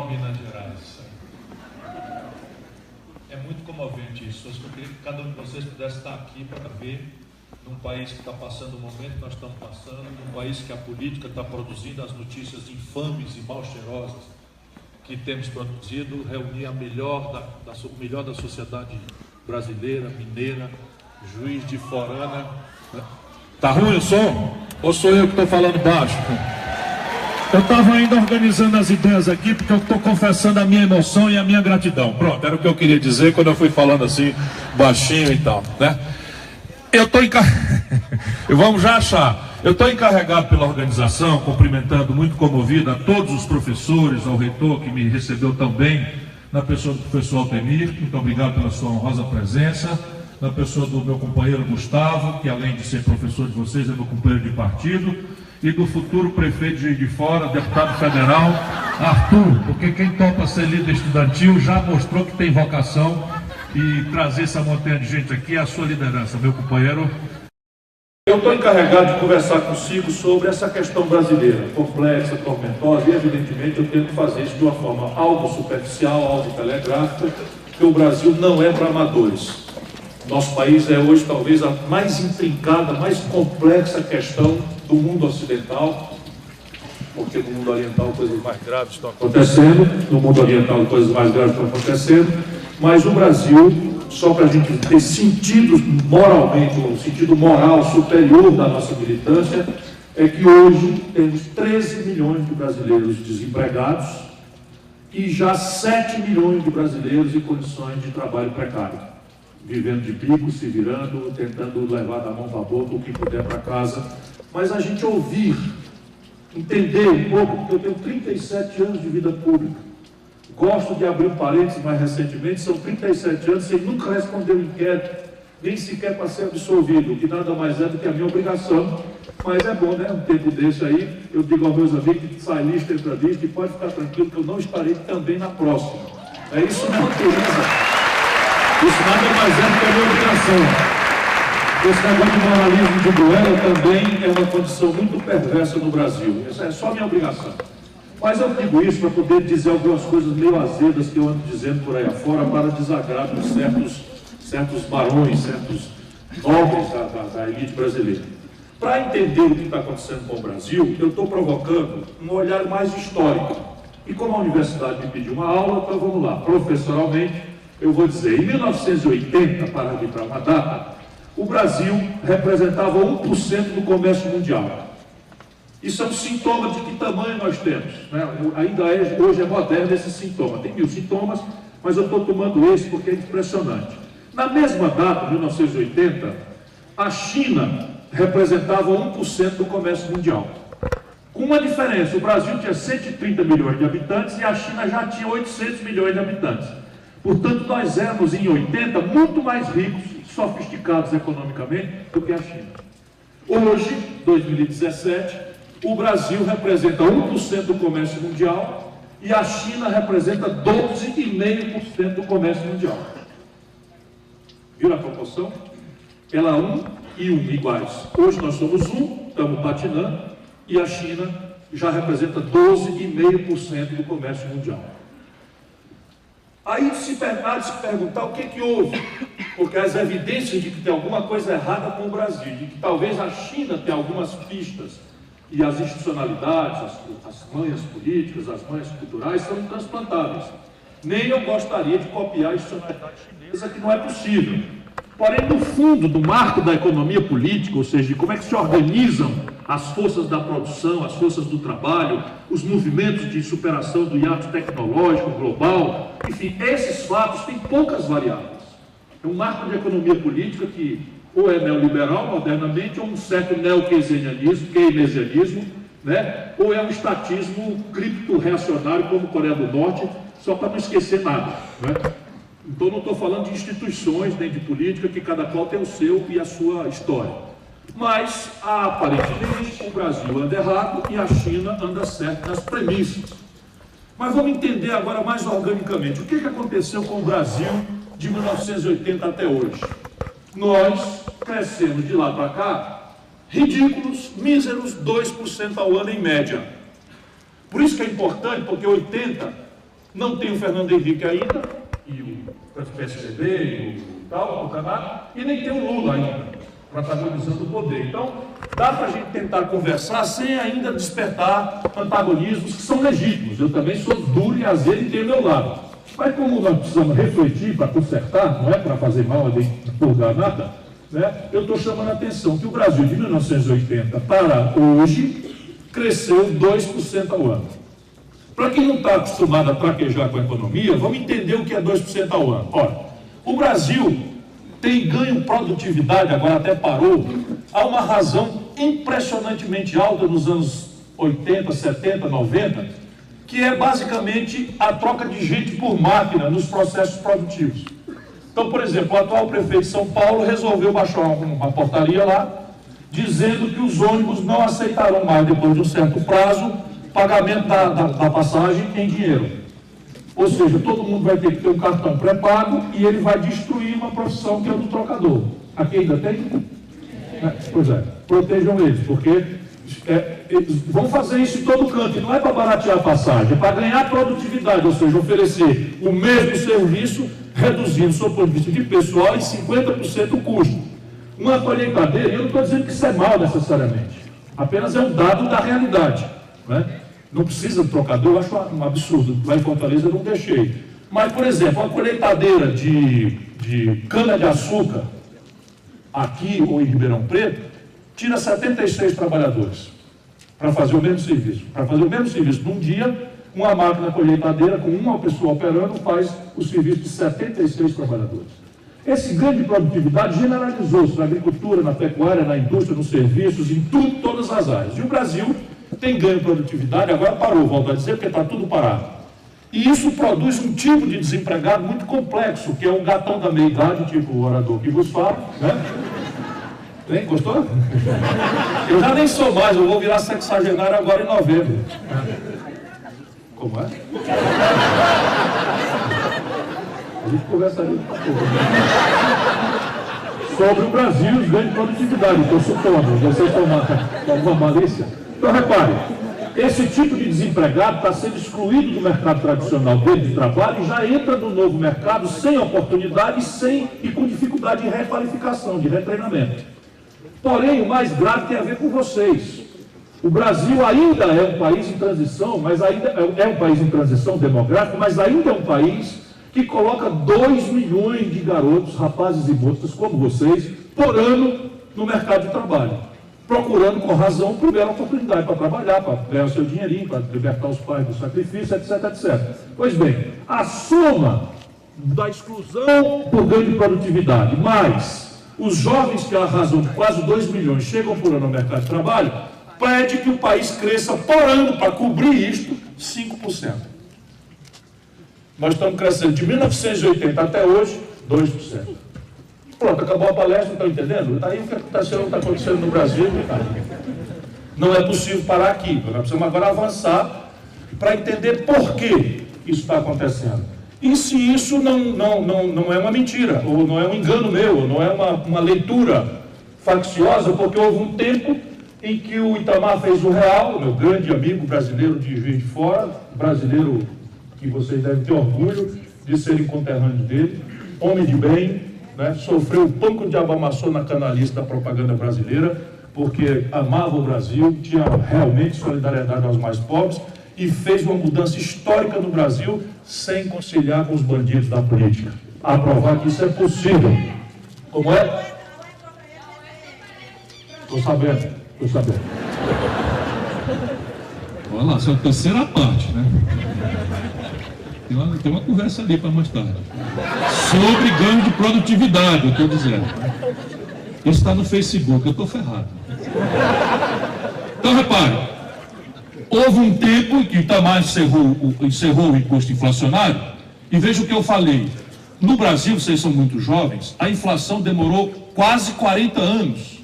Minas Gerais. É muito comovente isso. Eu queria que cada um de vocês pudesse estar aqui para ver, num país que está passando o momento que nós estamos passando, num país que a política está produzindo as notícias infames e mal cheirosas que temos produzido, reunir a melhor da sociedade brasileira, mineira, Juiz de Fora. Tá ruim o som? Ou sou eu que estou falando baixo? Eu estava ainda organizando as ideias aqui, porque eu estou confessando a minha emoção e a minha gratidão. Pronto, era o que eu queria dizer quando eu fui falando assim, baixinho e tal, né? Vamos já achar. Eu estou encarregado pela organização, cumprimentando muito comovido a todos os professores, ao reitor que me recebeu tão bem, na pessoa do professor Altemir, muito obrigado pela sua honrosa presença, na pessoa do meu companheiro Gustavo, que além de ser professor de vocês, é meu companheiro de partido, e do futuro prefeito de Juiz de Fora, deputado federal, Arthur, porque quem topa ser líder estudantil já mostrou que tem vocação e trazer essa montanha de gente aqui é a sua liderança, meu companheiro. Eu estou encarregado de conversar consigo sobre essa questão brasileira, complexa, tormentosa, e evidentemente eu tento fazer isso de uma forma algo superficial, algo telegráfica, porque o Brasil não é para amadores. Nosso país é hoje talvez a mais intrincada, mais complexa questão do mundo ocidental, porque no mundo oriental coisas mais graves estão acontecendo, no mundo oriental coisas mais graves estão acontecendo, mas o Brasil, só para a gente ter sentido moralmente, um sentido moral superior da nossa militância, é que hoje temos 13 milhões de brasileiros desempregados e já 7 milhões de brasileiros em condições de trabalho precário, vivendo de bico, se virando, tentando levar da mão para a boca o que puder para casa. Mas a gente ouvir, entender um pouco, porque eu tenho 37 anos de vida pública. Gosto de abrir um parênteses mais recentemente, são 37 anos sem nunca responder um inquérito, nem sequer para ser absolvido, o que nada mais é do que a minha obrigação. Mas é bom, né? Um tempo desse aí, eu digo aos meus amigos que sai lista, entra lista, e pode ficar tranquilo que eu não estarei também na próxima. É isso me autoriza. Isso nada mais é do que a minha obrigação. Esse negócio de moralismo de duelo também é uma condição muito perversa no Brasil. Isso é só minha obrigação. Mas eu digo isso para poder dizer algumas coisas meio azedas que eu ando dizendo por aí afora para desagrado de certos barões, certos nobres da elite brasileira. Para entender o que está acontecendo com o Brasil, eu estou provocando um olhar mais histórico. E como a universidade me pediu uma aula, então vamos lá. Professoralmente, eu vou dizer, em 1980, para arbitrar uma data, o Brasil representava 1% do comércio mundial. Isso é um sintoma de que tamanho nós temos, né? Ainda hoje é moderno esse sintoma. Tem 1000 sintomas, mas eu estou tomando esse porque é impressionante. Na mesma data, 1980, a China representava 1% do comércio mundial. Com uma diferença, o Brasil tinha 130 milhões de habitantes e a China já tinha 800 milhões de habitantes. Portanto, nós éramos, em 80, muito mais ricos, sofisticados economicamente, do que a China. Hoje, 2017, o Brasil representa 1% do comércio mundial e a China representa 12,5% do comércio mundial. Viram a proporção? Ela é 1 e 1 iguais. Hoje nós somos 1, estamos patinando, e a China já representa 12,5% do comércio mundial. Aí se perguntar o que houve, porque as evidências de que tem alguma coisa errada com o Brasil, de que talvez a China tenha algumas pistas, e as institucionalidades, as manhas políticas, as manhas culturais são intransplantáveis. Nem eu gostaria de copiar a institucionalidade chinesa, que não é possível. Porém, no fundo do marco da economia política, ou seja, de como é que se organizam as forças da produção, as forças do trabalho, os movimentos de superação do hiato tecnológico global, enfim, esses fatos têm poucas variáveis. É um marco de economia política que ou é neoliberal, modernamente, ou um certo neo-keynesianismo, né? Ou é um estatismo cripto-reacionário, como Coreia do Norte, só para não esquecer nada, né? Então, não estou falando de instituições, nem de política, que cada qual tem o seu e a sua história. Mas, aparentemente, o Brasil anda errado e a China anda certo nas premissas. Mas vamos entender agora mais organicamente o que aconteceu com o Brasil de 1980 até hoje. Nós crescemos de lá para cá, ridículos, míseros 2% ao ano em média. Por isso que é importante, porque 80 não tem o Fernando Henrique ainda, e o PSDB, e o tal, o Canadá, e nem tem o Lula ainda, protagonizando o poder. Então, dá para a gente tentar conversar sem ainda despertar antagonismos que são legítimos. Eu também sou duro e azedo e tenho meu lado. Mas como nós precisamos refletir para consertar, não é para fazer mal nem purgar nada, né? Eu estou chamando a atenção que o Brasil de 1980 para hoje cresceu 2% ao ano. Para quem não está acostumado a traquejar com a economia, vamos entender o que é 2% ao ano. Ora, o Brasil tem ganho produtividade, agora até parou, há uma razão impressionantemente alta nos anos 80, 70, 90, que é basicamente a troca de gente por máquina nos processos produtivos. Então, por exemplo, o atual prefeito de São Paulo resolveu baixar uma portaria lá, dizendo que os ônibus não aceitarão mais, depois de um certo prazo, pagamento da passagem em dinheiro. Ou seja, todo mundo vai ter que ter um cartão pré-pago e ele vai destruir uma profissão que é o do trocador. Aqui ainda tem? Pois é, protejam eles, porque eles vão fazer isso em todo canto, e não é para baratear a passagem, é para ganhar produtividade, ou seja, oferecer o mesmo serviço, reduzindo, sob o ponto de vista de pessoal, em 50% o custo. Uma colheitadeira, eu não estou dizendo que isso é mal necessariamente, apenas é um dado da realidade, né? Não precisa de trocador, eu acho um absurdo. Lá em Fortaleza eu não deixei. Mas, por exemplo, uma colheitadeira de cana-de-açúcar, aqui ou em Ribeirão Preto, tira 76 trabalhadores para fazer o mesmo serviço. Para fazer o mesmo serviço num dia, uma máquina colheitadeira com uma pessoa operando faz o serviço de 76 trabalhadores. Esse ganho de produtividade generalizou-se na agricultura, na pecuária, na indústria, nos serviços, em tudo, todas as áreas. E o Brasil tem ganho de produtividade, agora parou, volto a dizer, porque está tudo parado. E isso produz um tipo de desempregado muito complexo, que é o gatão da meia-idade, tipo o orador que vos fala, né? Hein? Gostou? Eu já nem sou mais, eu vou virar sexagenário agora em novembro. Como é? A gente conversa ali sobre o Brasil, os ganhos de produtividade, estou supondo, vocês tomam alguma malícia. Então, repare, esse tipo de desempregado está sendo excluído do mercado tradicional dele de trabalho e já entra no novo mercado sem oportunidade e com dificuldade de requalificação, de retreinamento. Porém, o mais grave tem a ver com vocês. O Brasil ainda é um país em transição, mas ainda é um país em transição demográfica, mas ainda é um país que coloca 2 milhões de garotos, rapazes e moças como vocês, por ano no mercado de trabalho, procurando com razão primeira oportunidade para trabalhar, para ganhar o seu dinheirinho, para libertar os pais do sacrifício, etc, etc. Pois bem, a soma da exclusão por ganho de produtividade, mais os jovens que, à razão de quase 2 milhões, chegam por ano no mercado de trabalho, pede que o país cresça por ano, para cobrir isto, 5%. Nós estamos crescendo de 1980 até hoje, 2%. Pronto, acabou a palestra, estão entendendo? Daí o que está acontecendo no Brasil, cara. Não é possível parar aqui. Nós precisamos agora avançar para entender por que isso está acontecendo. E se isso não é uma mentira, ou não é um engano meu, ou não é uma leitura facciosa, porque houve um tempo em que o Itamar fez o real, meu grande amigo brasileiro de Juiz de Fora, brasileiro que vocês devem ter orgulho de serem conterrâneos dele, homem de bem, né? Sofreu o pão que o diabo amassou na canalista da propaganda brasileira, porque amava o Brasil, tinha realmente solidariedade aos mais pobres e fez uma mudança histórica no Brasil sem conciliar com os bandidos da política. A provar que isso é possível. Como é? Estou sabendo. Olha lá, essa é a terceira parte, né? Tem uma conversa ali para mais tarde. Sobre ganho de produtividade, eu estou dizendo. Isso está no Facebook, eu estou ferrado. Então, repare, houve um tempo em que o Itamar encerrou o imposto inflacionário, e veja o que eu falei. No Brasil, vocês são muito jovens, a inflação demorou quase 40 anos,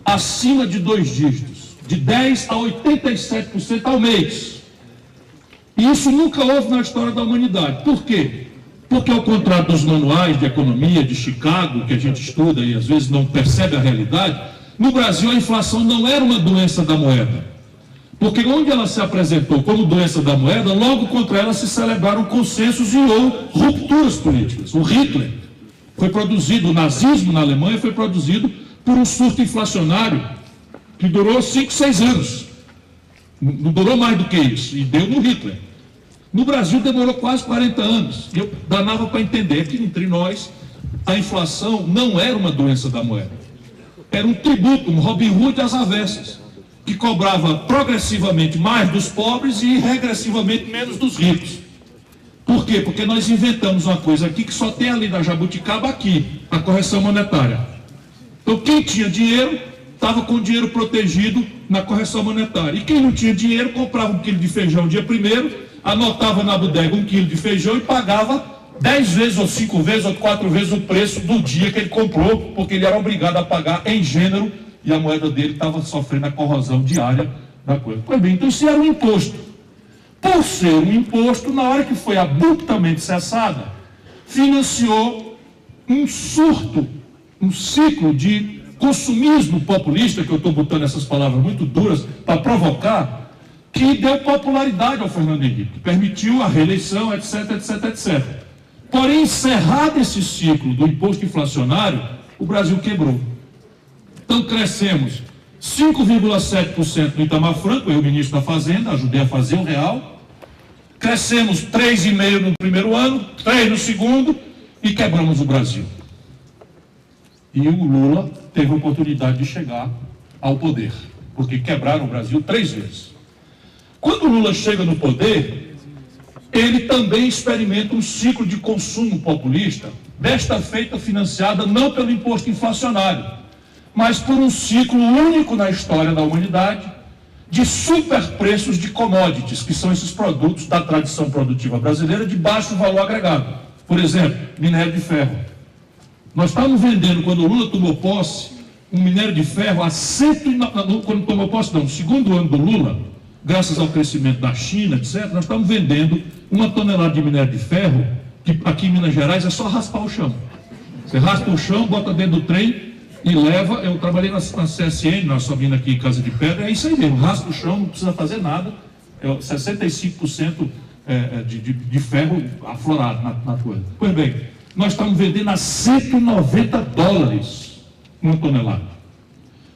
acima de 2 dígitos, de 10% a 87% ao mês. E isso nunca houve na história da humanidade. Por quê? Porque, ao contrário dos manuais de economia de Chicago, que a gente estuda e às vezes não percebe a realidade, no Brasil a inflação não era uma doença da moeda. Porque onde ela se apresentou como doença da moeda, logo contra ela se celebraram consensos e ou rupturas políticas. O Hitler foi produzido, o nazismo na Alemanha foi produzido por um surto inflacionário que durou 5, 6 anos. Não durou mais do que isso, e deu no Hitler. No Brasil demorou quase 40 anos. E eu danava para entender que entre nós a inflação não era uma doença da moeda. Era um tributo, um Robin Hood às avessas, que cobrava progressivamente mais dos pobres e regressivamente menos dos ricos. Por quê? Porque nós inventamos uma coisa aqui que só tem ali na jabuticaba aqui, a correção monetária. Então quem tinha dinheiro estava com o dinheiro protegido na correção monetária. E quem não tinha dinheiro comprava 1 quilo de feijão dia primeiro, anotava na bodega 1 quilo de feijão e pagava 10 vezes ou 5 vezes ou 4 vezes o preço do dia que ele comprou, porque ele era obrigado a pagar em gênero e a moeda dele estava sofrendo a corrosão diária da coisa. Pois bem, então isso era um imposto. Por ser um imposto, na hora que foi abruptamente cessada, financiou um surto, um ciclo de consumismo populista, que eu estou botando essas palavras muito duras para provocar, que deu popularidade ao Fernando Henrique, que permitiu a reeleição, etc, etc, etc. Porém, encerrado esse ciclo do imposto inflacionário, o Brasil quebrou. Então, crescemos 5,7% no Itamar Franco, eu, ministro da Fazenda, ajudei a fazer o real. Crescemos 3,5% no primeiro ano, 3% no segundo, e quebramos o Brasil. E o Lula teve a oportunidade de chegar ao poder, porque quebraram o Brasil 3 vezes. Quando o Lula chega no poder, ele também experimenta um ciclo de consumo populista, desta feita financiada não pelo imposto inflacionário, mas por um ciclo único na história da humanidade de superpreços de commodities, que são esses produtos da tradição produtiva brasileira de baixo valor agregado. Por exemplo, minério de ferro. Nós estávamos vendendo, quando o Lula tomou posse, um minério de ferro a quando tomou posse, não, no segundo ano do Lula, graças ao crescimento da China, etc., nós estamos vendendo 1 tonelada de minério de ferro, que aqui em Minas Gerais é só raspar o chão. Você raspa o chão, bota dentro do trem e leva. Eu trabalhei na CSN, nós só vindo aqui em Casa de Pedra, é isso aí mesmo, raspa o chão, não precisa fazer nada, é 65% de ferro aflorado na coisa. Pois bem, nós estamos vendendo a $190 1 tonelada.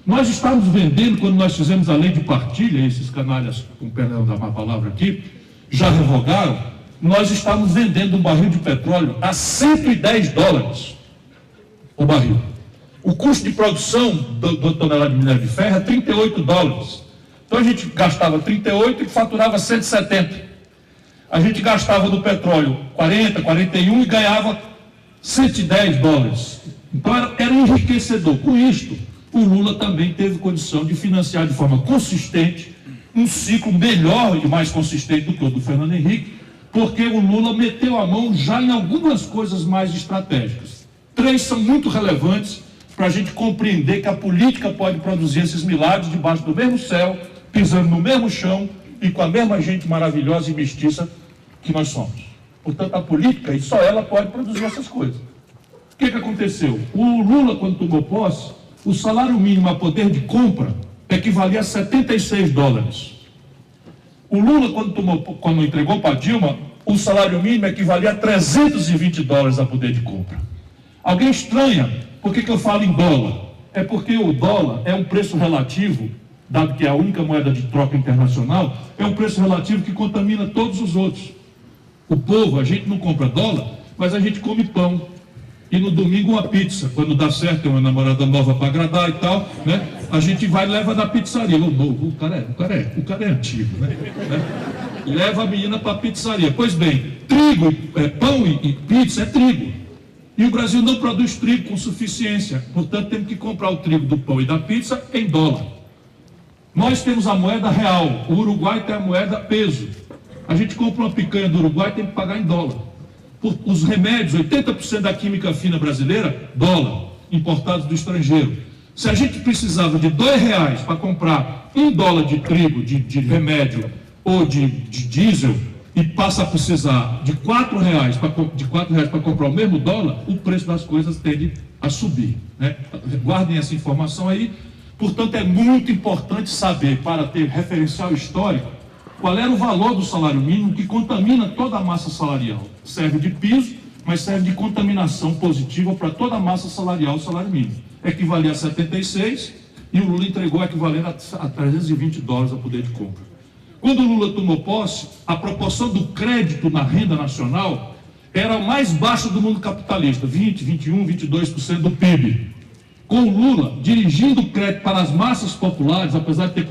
Nós estávamos vendendo, quando nós fizemos a lei de partilha, esses canalhas, com perdão da má palavra aqui, já revogaram, nós estávamos vendendo um barril de petróleo a $110 o barril. O custo de produção do tonelada de minério de ferro é $38. Então a gente gastava 38 e faturava 170. A gente gastava do petróleo 40, 41 e ganhava $110. Então era enriquecedor. Com isto, o Lula também teve condição de financiar de forma consistente um ciclo melhor e mais consistente do que o do Fernando Henrique, porque o Lula meteu a mão já em algumas coisas mais estratégicas. 3 são muito relevantes para a gente compreender que a política pode produzir esses milagres debaixo do mesmo céu, pisando no mesmo chão e com a mesma gente maravilhosa e mestiça que nós somos. Portanto, a política, e só ela pode produzir essas coisas. O que aconteceu? O Lula, quando tomou posse, o salário mínimo a poder de compra equivalia a $76. O Lula, quando entregou para Dilma, o salário mínimo equivalia a $320 a poder de compra. Alguém estranha, por que eu falo em dólar? É porque o dólar é um preço relativo, dado que é a única moeda de troca internacional, é um preço relativo que contamina todos os outros. O povo, a gente não compra dólar, mas a gente come pão, e no domingo uma pizza. Quando dá certo, tem uma namorada nova para agradar e tal, né? A gente vai e leva na pizzaria. O cara é antigo, né? Leva a menina para a pizzaria. Pois bem, trigo, pão e pizza é trigo. E o Brasil não produz trigo com suficiência. Portanto, temos que comprar o trigo do pão e da pizza em dólar. Nós temos a moeda real. O Uruguai tem a moeda peso. A gente compra uma picanha do Uruguai e tem que pagar em dólar. Os remédios, 80% da química fina brasileira, dólar, importados do estrangeiro. Se a gente precisava de R$2 para comprar $1 de trigo, de remédio ou de diesel, e passa a precisar de R$4 para comprar o mesmo dólar, o preço das coisas tende a subir, né? Guardem essa informação aí. Portanto, é muito importante saber, para ter referencial histórico, qual era o valor do salário mínimo que contamina toda a massa salarial. Serve de piso, mas serve de contaminação positiva para toda a massa salarial, o salário mínimo. Equivalia a 76 e o Lula entregou equivalente a $320 a poder de compra. Quando o Lula tomou posse, a proporção do crédito na renda nacional era a mais baixa do mundo capitalista, 20, 21, 22% do PIB. Com o Lula dirigindo o crédito para as massas populares, apesar de ter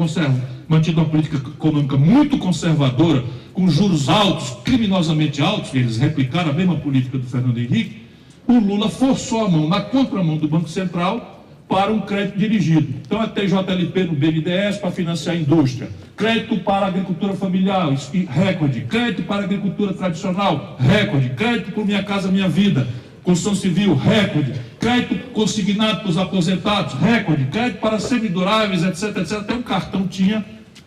mantido uma política econômica muito conservadora, com juros altos, criminosamente altos, eles replicaram a mesma política do Fernando Henrique, o Lula forçou a mão, na contramão do Banco Central, para um crédito dirigido. Então, a TJLP no BNDES para financiar a indústria, crédito para a agricultura familiar, recorde, crédito para a agricultura tradicional, recorde, crédito por Minha Casa Minha Vida, construção civil, recorde, crédito consignado para os aposentados, recorde, crédito para semiduráveis, etc, etc. Até um cartão tinha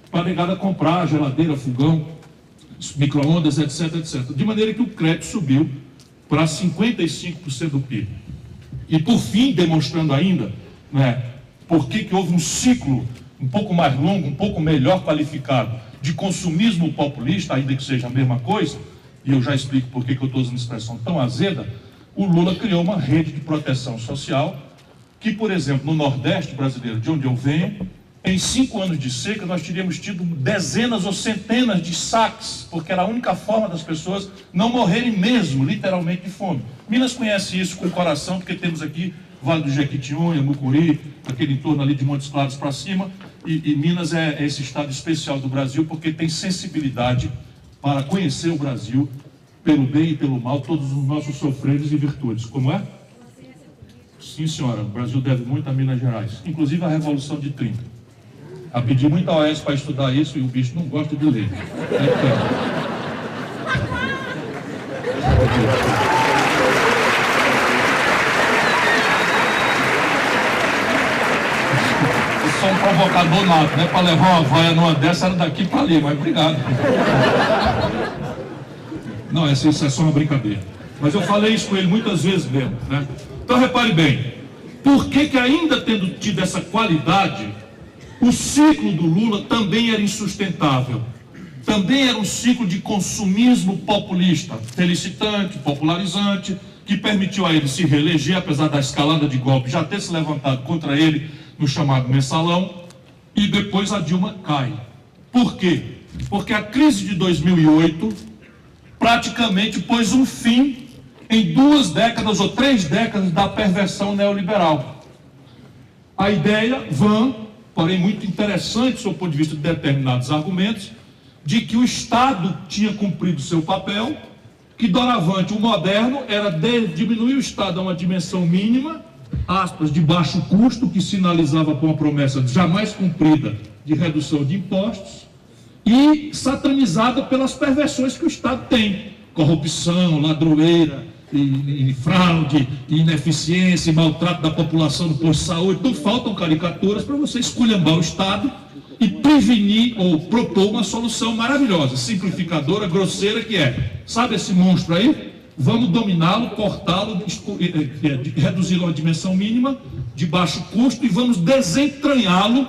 para a negada comprar geladeira, fogão, micro-ondas, etc, etc. De maneira que o crédito subiu para 55% do PIB. E por fim, demonstrando ainda, né, por que houve um ciclo um pouco mais longo, um pouco melhor qualificado, de consumismo populista, ainda que seja a mesma coisa, e eu já explico por que eu estou usando expressão tão azeda, o Lula criou uma rede de proteção social que, por exemplo, no Nordeste brasileiro, de onde eu venho, em 5 anos de seca, nós teríamos tido dezenas ou centenas de saques, porque era a única forma das pessoas não morrerem mesmo, literalmente, de fome. Minas conhece isso com o coração, porque temos aqui Vale do Jequitinhonha, Mucuri, aquele entorno ali de Montes Claros para cima, e Minas é esse estado especial do Brasil, porque tem sensibilidade para conhecer o Brasil, pelo bem e pelo mal, todos os nossos sofreres e virtudes. Como é? Sim, senhora, o Brasil deve muito a Minas Gerais, inclusive a Revolução de 30. A pedir muita OS para estudar isso e o bicho não gosta de ler. Eu sou um provocador nato, né? Para levar uma vaia numa dessa era daqui para ali, mas obrigado. Não, isso é só uma brincadeira. Mas eu falei isso com ele muitas vezes mesmo, né? Então repare bem, por que ainda tendo tido essa qualidade, o ciclo do Lula também era insustentável? Também era um ciclo de consumismo populista, felicitante, popularizante, que permitiu a ele se reeleger, apesar da escalada de golpe já ter se levantado contra ele no chamado mensalão, e depois a Dilma cai. Por quê? Porque a crise de 2008 praticamente pôs um fim em 2 décadas ou 3 décadas da perversão neoliberal. A ideia vã, porém muito interessante, sob o ponto de vista de determinados argumentos, de que o Estado tinha cumprido seu papel, que doravante o moderno era diminuir o Estado a uma dimensão mínima, aspas, de baixo custo, que sinalizava com uma promessa jamais cumprida de redução de impostos, e satanizada pelas perversões que o Estado tem, corrupção, ladroeira, e fraude, e ineficiência, e maltrato da população no posto de saúde. Então faltam caricaturas para você esculhambar o Estado e prevenir ou propor uma solução maravilhosa, simplificadora, grosseira, que é, sabe esse monstro aí? Vamos dominá-lo, cortá-lo, reduzi-lo a uma dimensão mínima, de baixo custo, e vamos desentranhá-lo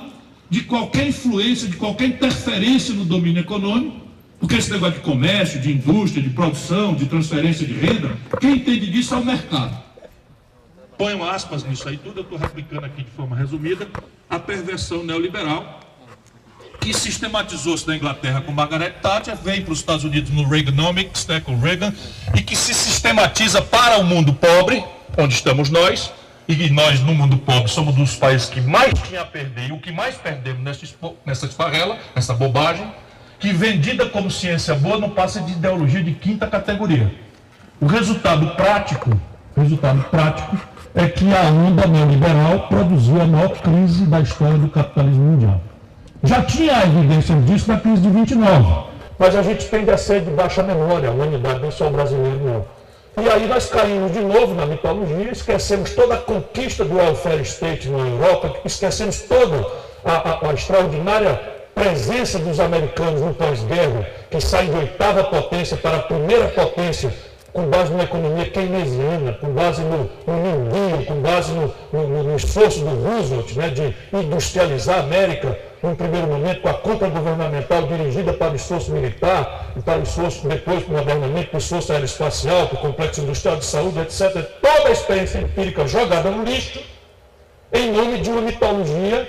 de qualquer influência, de qualquer interferência no domínio econômico, porque esse negócio de comércio, de indústria, de produção, de transferência de renda, quem entende disso é o mercado. Ponham aspas nisso aí tudo, eu estou replicando aqui de forma resumida, a perversão neoliberal, que sistematizou-se na Inglaterra com Margaret Thatcher, veio para os Estados Unidos no Reaganomics, né, com Reagan, e que se sistematiza para o mundo pobre, onde estamos nós, e nós no mundo pobre somos dos países que mais tinha a perder, e o que mais perdemos nessa esfarrela, nessa bobagem, que vendida como ciência boa não passa de ideologia de quinta categoria. O resultado prático é que a onda neoliberal produziu a maior crise da história do capitalismo mundial. Já tinha evidência disso na crise de 29, mas a gente tende a ser de baixa memória, a humanidade, não só o brasileiro não. E aí nós caímos de novo na mitologia, esquecemos toda a conquista do welfare state na Europa, esquecemos toda a extraordinária presença dos americanos no pós-guerra, que saem de oitava potência para a primeira potência, com base numa economia keynesiana, com base no New Deal, com base no esforço do Roosevelt, né, de industrializar a América, num primeiro momento, com a contra-governamental dirigida para o esforço militar, e para o esforço, depois, modernamente, para o esforço aeroespacial, para o complexo industrial de saúde, etc. Toda a experiência empírica jogada no lixo, em nome de uma mitologia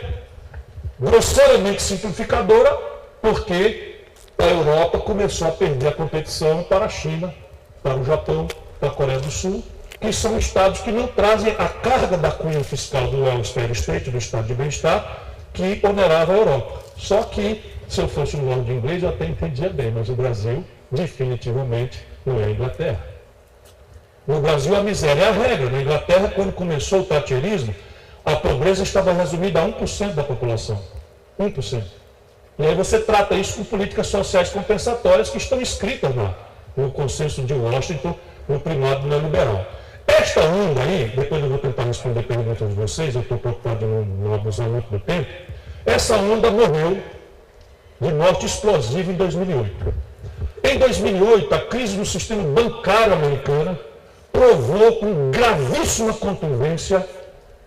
grosseiramente simplificadora, porque a Europa começou a perder a competição para a China, para o Japão, para a Coreia do Sul, que são estados que não trazem a carga da cunha fiscal do welfare state, do estado de bem-estar, que onerava a Europa. Só que, se eu fosse um nome de inglês, eu até entendia bem, mas o Brasil definitivamente não é a Inglaterra. No Brasil, a miséria é a regra. Na Inglaterra, quando começou o thatcherismo, a pobreza estava resumida a 1% da população. 1%. E aí você trata isso com políticas sociais compensatórias que estão escritas lá, no consenso de Washington, no primado neoliberal. Esta onda aí, depois eu vou tentar responder perguntas de vocês, eu estou preocupado de não abusar muito do tempo. Essa onda morreu de morte explosiva em 2008. Em 2008, a crise do sistema bancário americano provou com gravíssima contundência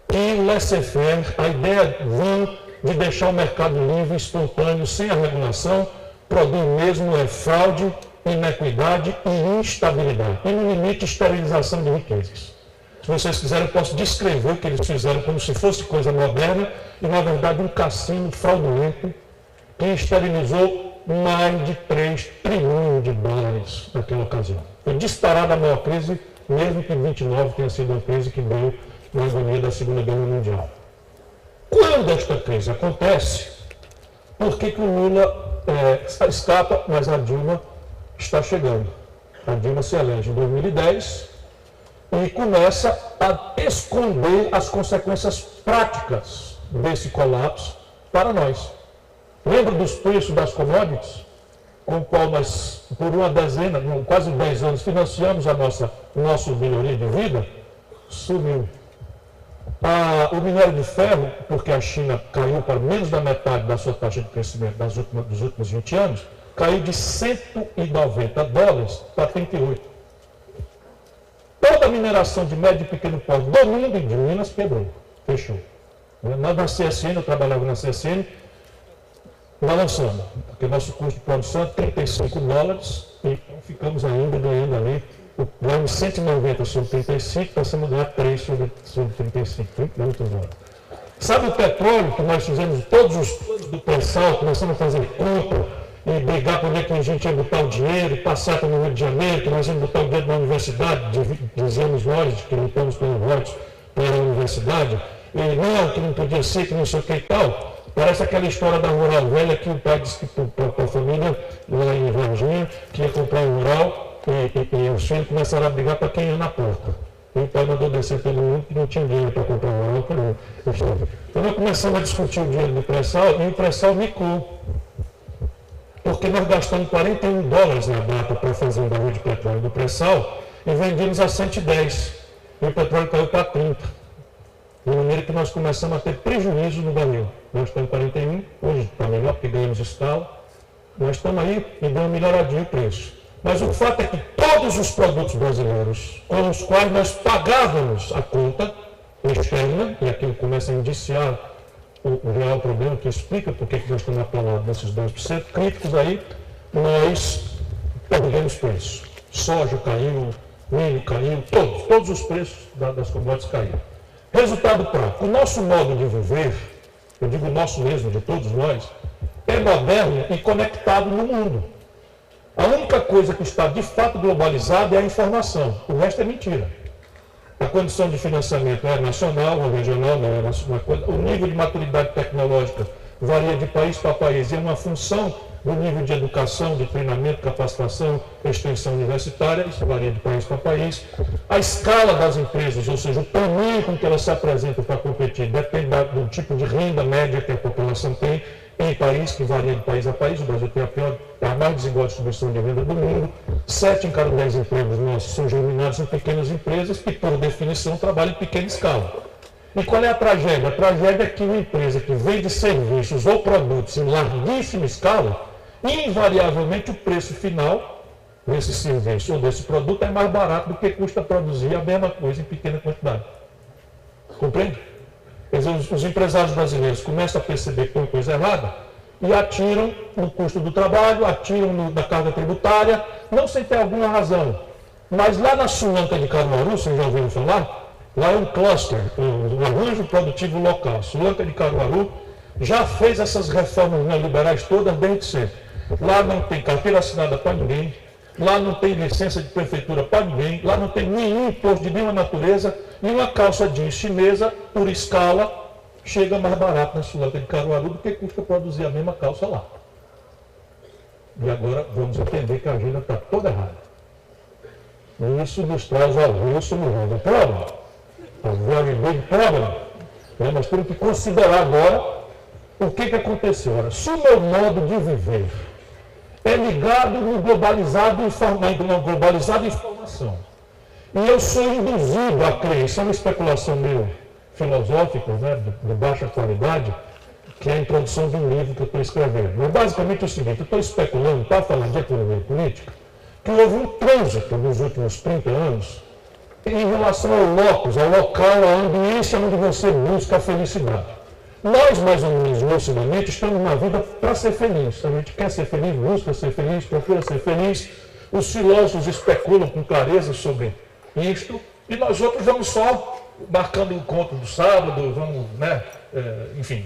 que o laissez-faire, a ideia de deixar o mercado livre, espontâneo, sem a regulação, produz mesmo fraude, inequidade e instabilidade. E no limite, esterilização de riquezas. Se vocês quiserem, eu posso descrever o que eles fizeram como se fosse coisa moderna e, na verdade, um cassino fraudulento que esterilizou mais de 3 trilhões de dólares naquela ocasião. Foi disparada a maior crise, mesmo que 29 tenha sido a crise que deu na agonia da Segunda Guerra Mundial. Quando esta crise acontece, por que o Lula escapa, mas a Dilma está chegando? A Dilma se elege em 2010 e começa a esconder as consequências práticas desse colapso para nós. Lembra dos preços das commodities, com o qual nós, por uma dezena, quase 10 anos, financiamos a nossa melhoria de vida? Sumiu. O minério de ferro, porque a China caiu para menos da metade da sua taxa de crescimento dos últimos 20 anos, caiu de 190 dólares para 38. Toda a mineração de médio e pequeno porte do mundo e de Minas quebrou, fechou. Na CSN, eu trabalhava na CSN, balançando, porque nosso custo de produção é 35 dólares e ficamos ainda ganhando ali, ganhamos 190 sobre 35, passamos a ganhar 3 sobre 35, 30 dólares. Sabe o petróleo que nós fizemos todos os planos do pré-sal, começamos a fazer compra e brigar por onde é que a gente ia botar o dinheiro, passar para o Rio de Janeiro, que nós íamos botar o dinheiro na universidade, dizemos nós que lutamos pelos votos para a universidade, e não, que não podia ser, que não sei o que e tal. Parece aquela história da rural velha que o pai disse para a família, lá em Varginha, que ia comprar um rural e os filhos começaram a brigar para quem ia na porta. E o pai mandou descer todo mundo que não tinha dinheiro para comprar um rural. Então nós começamos a discutir o dinheiro do pré-sal e o pré-sal micou. Porque nós gastamos 41 dólares na data para fazer um barril de petróleo do pré-sal e vendíamos a 110. E o petróleo caiu para 30. De maneira que nós começamos a ter prejuízo no barril. Nós estamos em 41, hoje está melhor porque ganhamos escala. Nós estamos aí e deu uma melhoradinha o preço. Mas o fato é que todos os produtos brasileiros com os quais nós pagávamos a conta externa, e aqui começa a indiciar o real problema, que explica por que nós estamos apelados nesses 2%, críticos aí, nós perdemos preço. Soja caiu, milho caiu, todos os preços das commodities caíram. Resultado prático, o nosso modo de viver, eu digo nosso mesmo, de todos nós, é moderno e conectado no mundo. A única coisa que está de fato globalizada é a informação, o resto é mentira. A condição de financiamento é nacional ou regional, não é uma coisa. O nível de maturidade tecnológica varia de país para país. E é uma função do nível de educação, de treinamento, capacitação, extensão universitária. Isso varia de país para país. A escala das empresas, ou seja, o tamanho com que elas se apresentam para competir, depende do tipo de renda média que a população tem. Em país que varia de país a país, o Brasil tem a mais desigual distribuição de renda do mundo. 7 em cada 10 empregos nossos são germinados em pequenas empresas que, por definição, trabalham em pequena escala. E qual é a tragédia? A tragédia é que uma empresa que vende serviços ou produtos em larguíssima escala, invariavelmente o preço final desse serviço ou desse produto é mais barato do que custa produzir a mesma coisa em pequena quantidade. Compreende? Quer dizer, os empresários brasileiros começam a perceber que tem coisa errada e atiram no custo do trabalho, atiram na carga tributária, não sem ter alguma razão. Mas lá na Sulanca de Caruaru, vocês já ouviram falar? Lá é um cluster, um arranjo produtivo local. Sulanca de Caruaru já fez essas reformas neoliberais todas desde sempre. Lá não tem carteira assinada para ninguém, lá não tem licença de prefeitura para ninguém, lá não tem nenhum imposto de nenhuma natureza, e uma calça jeans chinesa, por escala, chega mais barato na Sulanca de Caruaru do que custa produzir a mesma calça lá. E agora vamos entender que a agenda está toda errada. E isso nos traz alvoroço no mundo. Problema. A very big problem. Nós temos que considerar agora o que aconteceu. Ora, se o meu modo de viver é ligado no globalizado em informação, e eu sou induzido a crer, isso é uma especulação meio filosófica, né, de baixa qualidade, que é a introdução de um livro que eu estou escrevendo. Mas basicamente é o seguinte, eu estou especulando, para falar de economia política, que houve um trânsito nos últimos 30 anos em relação ao locus, ao local, à ambiência onde você busca a felicidade. Nós, mais ou menos, lucidamente, estamos na vida para ser feliz. A gente quer ser feliz, busca ser feliz, procura ser feliz. Os filósofos especulam com clareza sobre isto, e nós outros vamos só marcando o encontro do sábado, vamos, né, enfim,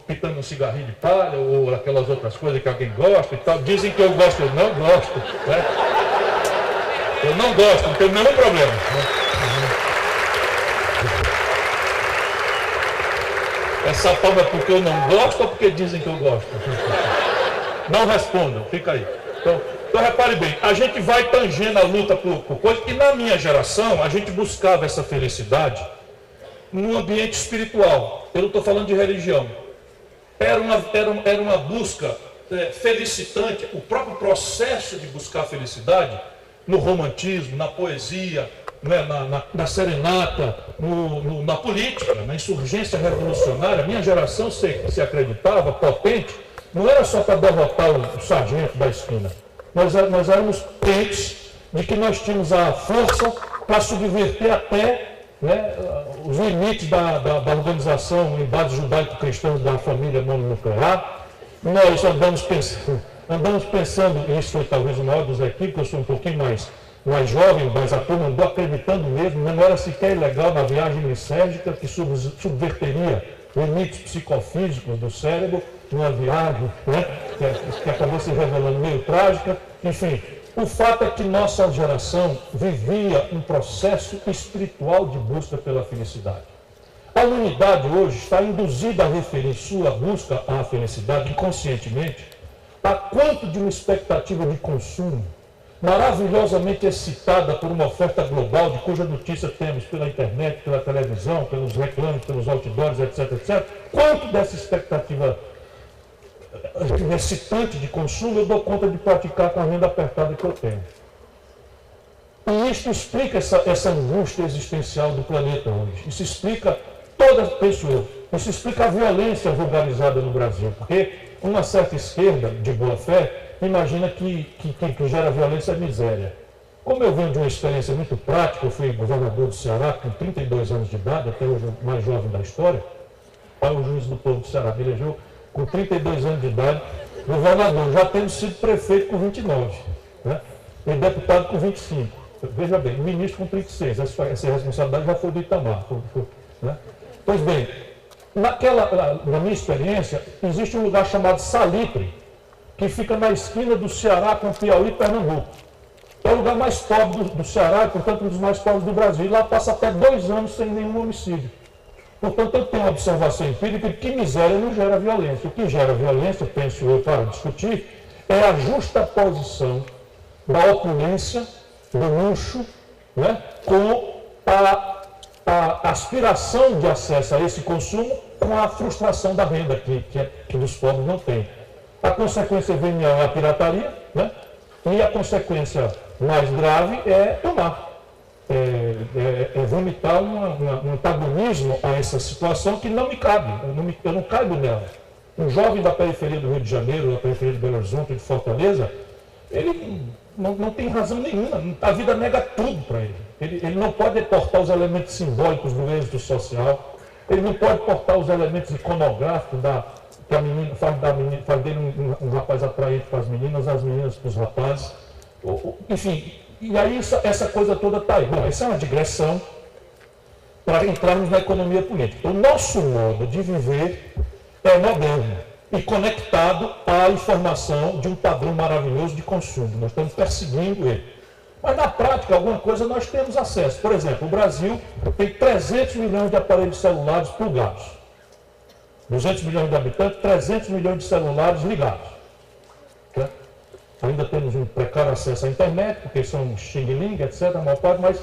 pitando um cigarrinho de palha, ou aquelas outras coisas que alguém gosta e tal. Dizem que eu gosto, eu não gosto, né? Eu não gosto, não tenho nenhum problema. Essa palma é porque eu não gosto ou porque dizem que eu gosto? Não respondam, fica aí. Então repare bem, a gente vai tangendo a luta por coisas, e na minha geração a gente buscava essa felicidade no ambiente espiritual. Eu não estou falando de religião. Era uma busca felicitante, o próprio processo de buscar a felicidade no romantismo, na poesia, né, na serenata, na política, na insurgência revolucionária. Minha geração se acreditava potente, não era só para derrotar o sargento da esquina. Nós éramos crentes de que nós tínhamos a força para subverter até, né, os limites da organização em base judaico-cristã da família mononuclear. Nós andamos pensando, e isso foi talvez o maior dos equívocos, eu sou um pouquinho mais jovem, mas a turma andou acreditando mesmo, não era sequer ilegal na viagem lisérgica que subverteria limites psicofísicos do cérebro, numa viagem, né, que acabou se revelando meio trágica. Enfim, o fato é que nossa geração vivia um processo espiritual de busca pela felicidade. A humanidade hoje está induzida a referir sua busca à felicidade inconscientemente a quanto de uma expectativa de consumo maravilhosamente excitada por uma oferta global de cuja notícia temos pela internet, pela televisão, pelos reclames, pelos outdoors, etc, etc. Quanto dessa expectativa excitante de consumo eu dou conta de praticar com a renda apertada que eu tenho. E isso explica essa angústia existencial do planeta hoje. Isso explica toda pessoa. Isso explica a violência vulgarizada no Brasil, porque uma certa esquerda de boa fé imagina que gera violência é miséria. Como eu venho de uma experiência muito prática, eu fui governador do Ceará com 32 anos de idade, até hoje o mais jovem da história, é o juiz do povo do Ceará, me elegeu com 32 anos de idade, governador, já tendo sido prefeito com 29, né? E deputado com 25. Veja bem, ministro com 36, essa responsabilidade já foi do Itamar. Né? Pois bem, na minha experiência, existe um lugar chamado Salitre, que fica na esquina do Ceará com Piauí e Pernambuco. É o lugar mais pobre do Ceará e, portanto, um dos mais pobres do Brasil. E lá passa até 2 anos sem nenhum homicídio. Portanto, eu tenho uma observação empírica de que miséria não gera violência. O que gera violência, penso eu, para discutir, é a justaposição da opulência, do luxo, né, com a aspiração de acesso a esse consumo com a frustração da renda que os pobres não têm. A consequência venial é a pirataria, né, e a consequência mais grave é tomar. É vomitar um antagonismo a essa situação que não me cabe, eu não caibo nela. Um jovem da periferia do Rio de Janeiro, da periferia de Belo Horizonte, de Fortaleza, ele não tem razão nenhuma, a vida nega tudo para ele. Ele não pode portar os elementos simbólicos do êxito social, ele não pode portar os elementos iconográficos que a menina faz dele um rapaz atraente para as meninas para os rapazes. Enfim, e aí essa coisa toda está aí. Bom, essa é uma digressão para entrarmos na economia política. O nosso modo de viver é moderno e conectado à informação de um padrão maravilhoso de consumo. Nós estamos perseguindo ele. Mas na prática, alguma coisa nós temos acesso. Por exemplo, o Brasil tem 300 milhões de aparelhos celulares plugados. 200 milhões de habitantes, 300 milhões de celulares ligados. Né? Ainda temos um precário acesso à internet, porque são xing-ling, etc., a maior parte, mas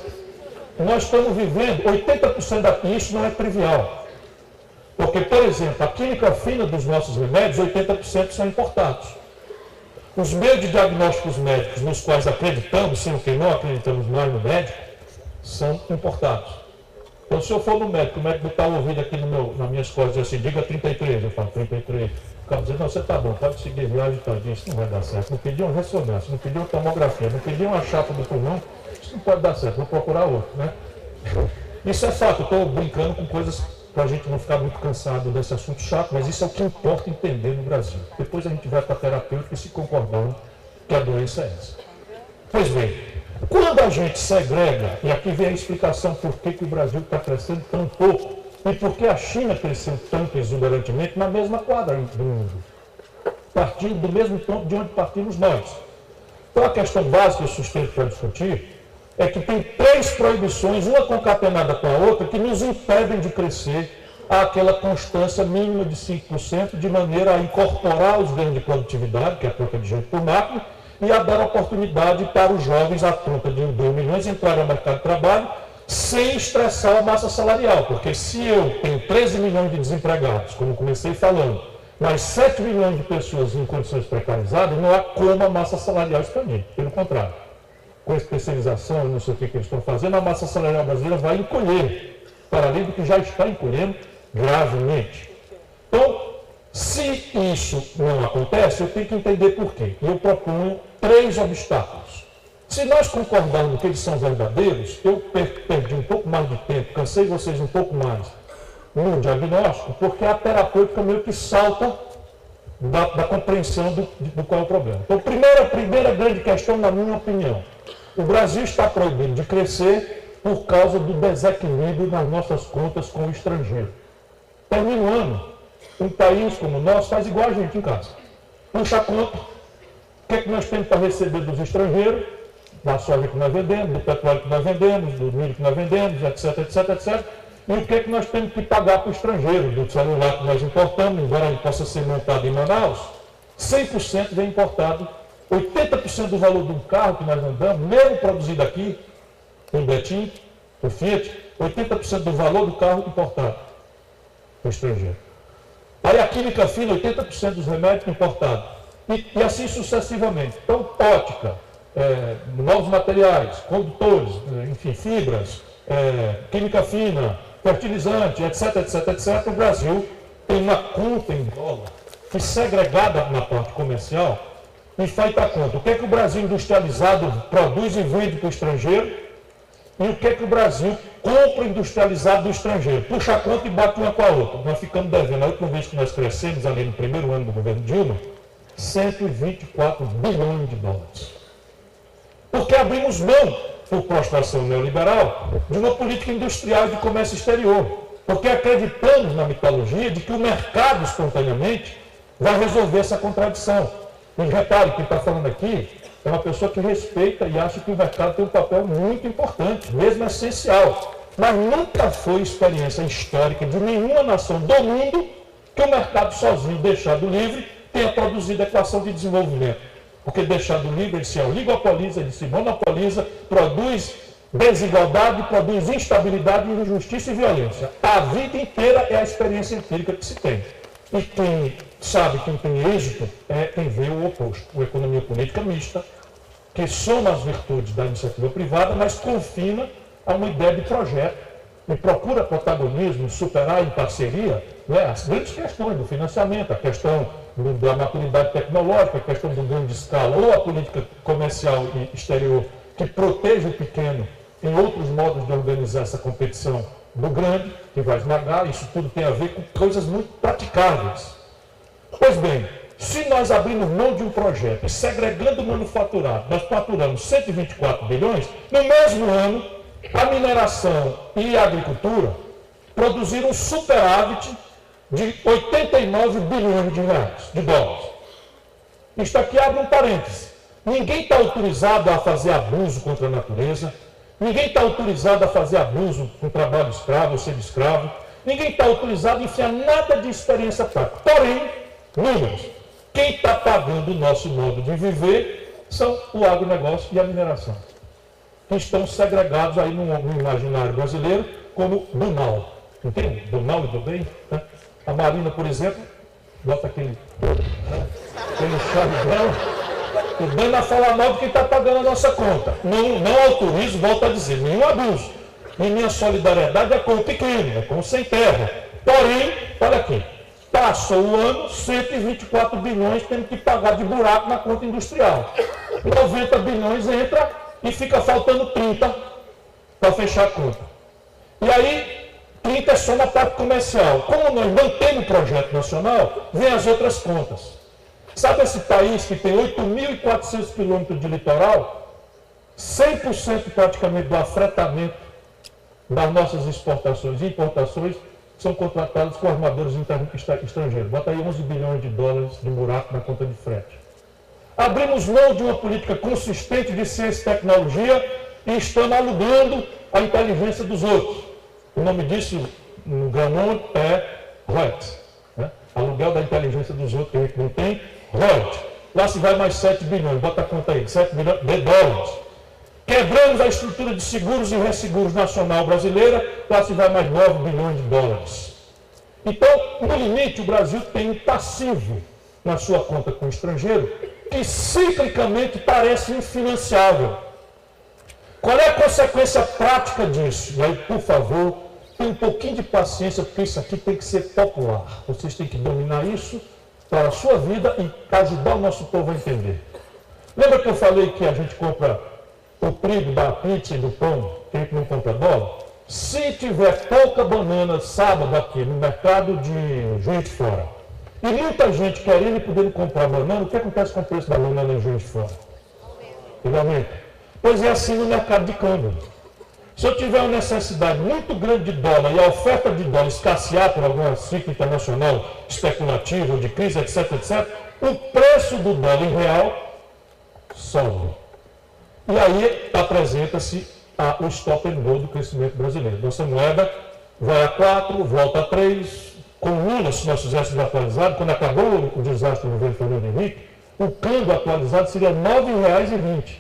nós estamos vivendo, 80% daqui, isso não é trivial. Porque, por exemplo, a química fina dos nossos remédios, 80% são importados. Os meios de diagnósticos médicos nos quais acreditamos, sem o que não acreditamos mais no médico, são importados. Então, se eu for no médico, o médico botar o ouvido aqui nas minhas costas e diz assim, diga 33, eu falo 33. O cara diz, não, você está bom, pode seguir viagem, tá, isso não vai dar certo. Não pediu uma ressonância, não pediu uma tomografia, não pediu uma chapa do pulmão, isso não pode dar certo, vou procurar outro, né? Isso é fato, eu estou brincando com coisas para a gente não ficar muito cansado desse assunto chato, mas isso é o que importa entender no Brasil. Depois a gente vai para a terapêutica e se concordando que a doença é essa. Pois bem, quando a gente segrega, e aqui vem a explicação por que o Brasil está crescendo tão pouco, e por que a China cresceu tanto exuberantemente na mesma quadra do mundo, partindo do mesmo ponto de onde partimos nós. Então a questão básica que eu sustento para discutir é que tem 3 proibições, uma concatenada com a outra, que nos impedem de crescer àquela constância mínima de 5%, de maneira a incorporar os ganhos de produtividade, que é a troca de gente por máquina, e a dar oportunidade para os jovens, à conta de 2 milhões, entrarem no mercado de trabalho, sem estressar a massa salarial. Porque se eu tenho 13 milhões de desempregados, como comecei falando, mas 7 milhões de pessoas em condições precarizadas, não há como a massa salarial expandir. Pelo contrário. Com a especialização, não sei o que eles estão fazendo, a massa salarial brasileira vai encolher, para além do que já está encolhendo gravemente. Então, se isso não acontece, eu tenho que entender por quê. E eu proponho 3 obstáculos. Se nós concordarmos que eles são verdadeiros, eu perdi um pouco mais de tempo, cansei vocês um pouco mais no diagnóstico, porque a terapêutica meio que salta da compreensão do qual é o problema. Então, a primeira grande questão, na minha opinião, o Brasil está proibido de crescer por causa do desequilíbrio nas nossas contas com o estrangeiro. Termina o ano, um país como o nosso faz igual a gente em casa. Puxa a conta, o que é que nós temos para receber dos estrangeiros, da soja que nós vendemos, do petróleo que nós vendemos, do milho que nós vendemos, etc, etc, etc. E o que é que nós temos que pagar para o estrangeiro, do celular que nós importamos, embora ele possa ser montado em Manaus, 100% vem importado. 80% do valor de um carro que nós andamos, mesmo produzido aqui, em Betim, o Fiat, 80% do valor do carro importado para o estrangeiro. Aí a química fina, 80% dos remédios importados. E assim sucessivamente. Então, ótica, novos materiais, condutores, enfim, fibras, química fina, fertilizante, etc, etc, etc. O Brasil tem uma conta em dólar que, segregada na parte comercial, e faz para conta. O que é que o Brasil industrializado produz e vende para o estrangeiro? E o que é que o Brasil compra industrializado do estrangeiro? Puxa a conta e bate uma com a outra. Nós ficamos devendo. A última vez que nós crescemos, ali no primeiro ano do governo Dilma, 124 bilhões de dólares. Porque abrimos mão, por prostração neoliberal, de uma política industrial de comércio exterior. Porque acreditamos na mitologia de que o mercado, espontaneamente, vai resolver essa contradição. E repare, quem está falando aqui é uma pessoa que respeita e acha que o mercado tem um papel muito importante, mesmo essencial. Mas nunca foi experiência histórica de nenhuma nação do mundo que o mercado sozinho, deixado livre, tenha produzido equação de desenvolvimento. Porque deixado livre, ele se oligopoliza, ele se monopoliza, produz desigualdade, produz instabilidade, injustiça e violência. A vida inteira é a experiência empírica que se tem. E quem sabe, quem tem êxito, é quem vê o oposto. Uma economia política mista, que soma as virtudes da iniciativa privada, mas confina a uma ideia de projeto e procura protagonismo, superar em parceria, né, as grandes questões do financiamento, a questão da maturidade tecnológica, a questão do ganho de escala, ou a política comercial e exterior que proteja o pequeno em outros modos de organizar essa competição do grande, que vai esmagar. Isso tudo tem a ver com coisas muito praticáveis. Pois bem, se nós abrirmos mão de um projeto e segregando o manufaturado, nós faturamos 124 bilhões, no mesmo ano, a mineração e a agricultura produziram um superávit de 89 bilhões de reais, de dólares. Isto aqui abre um parêntese. Ninguém está autorizado a fazer abuso contra a natureza, ninguém está autorizado a fazer abuso com trabalho escravo ou semi-escravo, ninguém está autorizado a enfiar nada de experiência prática. Porém, números, quem está pagando o nosso modo de viver são o agronegócio e a mineração, que estão segregados aí no imaginário brasileiro como do mal. Entende? Do mal e do bem. Né? A Marina, por exemplo, bota aquele chave dela, o dano a falar mal de quem está pagando a nossa conta. Não autorizo, volto a dizer, nenhum abuso. E minha solidariedade é com o pequeno, é com o sem terra. Porém, olha aqui, passou o ano, 124 bilhões tendo que pagar de buraco na conta industrial. 90 bilhões entra e fica faltando 30 para fechar a conta. E aí, 30 é só na parte comercial. Como nós mantemos o projeto nacional, vem as outras contas. Sabe esse país que tem 8.400 quilômetros de litoral? 100% praticamente do afretamento das nossas exportações e importações são contratados com armadores estrangeiros. Bota aí 11 bilhões de dólares de buraco na conta de frete. Abrimos mão de uma política consistente de ciência e tecnologia e estamos alugando a inteligência dos outros. O nome disso, no Granon, é royalties. Né? Aluguel da inteligência dos outros, que a gente não tem, royalties. Lá se vai mais 7 bilhões, bota a conta aí, 7 bilhões de dólares. Quebramos a estrutura de seguros e resseguros nacional brasileira, lá se vai mais 9 bilhões de dólares. Então, no limite, o Brasil tem um passivo na sua conta com o estrangeiro que ciclicamente parece infinanciável. Qual é a consequência prática disso? E aí, por favor, tenha um pouquinho de paciência, porque isso aqui tem que ser popular. Vocês têm que dominar isso para a sua vida e ajudar o nosso povo a entender. Lembra que eu falei que a gente compra o trigo da pizza e do pão, que a gente não compra dólar? Se tiver pouca banana sábado aqui no mercado de Juiz de Fora, e muita gente querendo e podendo comprar banana, o que acontece com o preço da banana em Juiz de Fora? Ele aumenta. Pois é assim no mercado de câmbio. Se eu tiver uma necessidade muito grande de dólar e a oferta de dólar escassear por algum ciclo internacional especulativo, de crise, etc., etc., o preço do dólar em real sobe. E aí apresenta-se o stop and go do crescimento brasileiro. Nossa moeda vai a 4, volta a 3. Com Lula, se nós fizéssemos atualizado, quando acabou o desastre no governo Fernando Henrique, o câmbio atualizado seria R$ 9,20.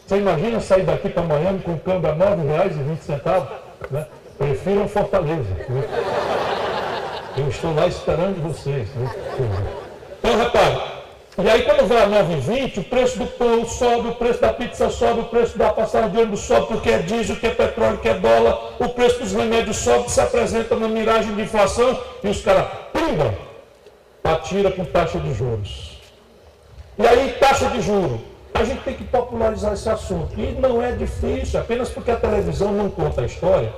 Você imagina sair daqui para Miami com o câmbio a R$ 9,20? Né? Prefiram Fortaleza. Né? Eu estou lá esperando vocês. Né? Então, repare, e aí quando vai a 9,20, o preço do pão sobe, o preço da pizza sobe, o preço da passagem de ônibus sobe, porque é diesel, que é petróleo, que é dólar, o preço dos remédios sobe, se apresenta uma miragem de inflação e os caras, pumba, atira com taxa de juros. E aí, taxa de juros. A gente tem que popularizar esse assunto. E não é difícil, apenas porque a televisão não conta a história,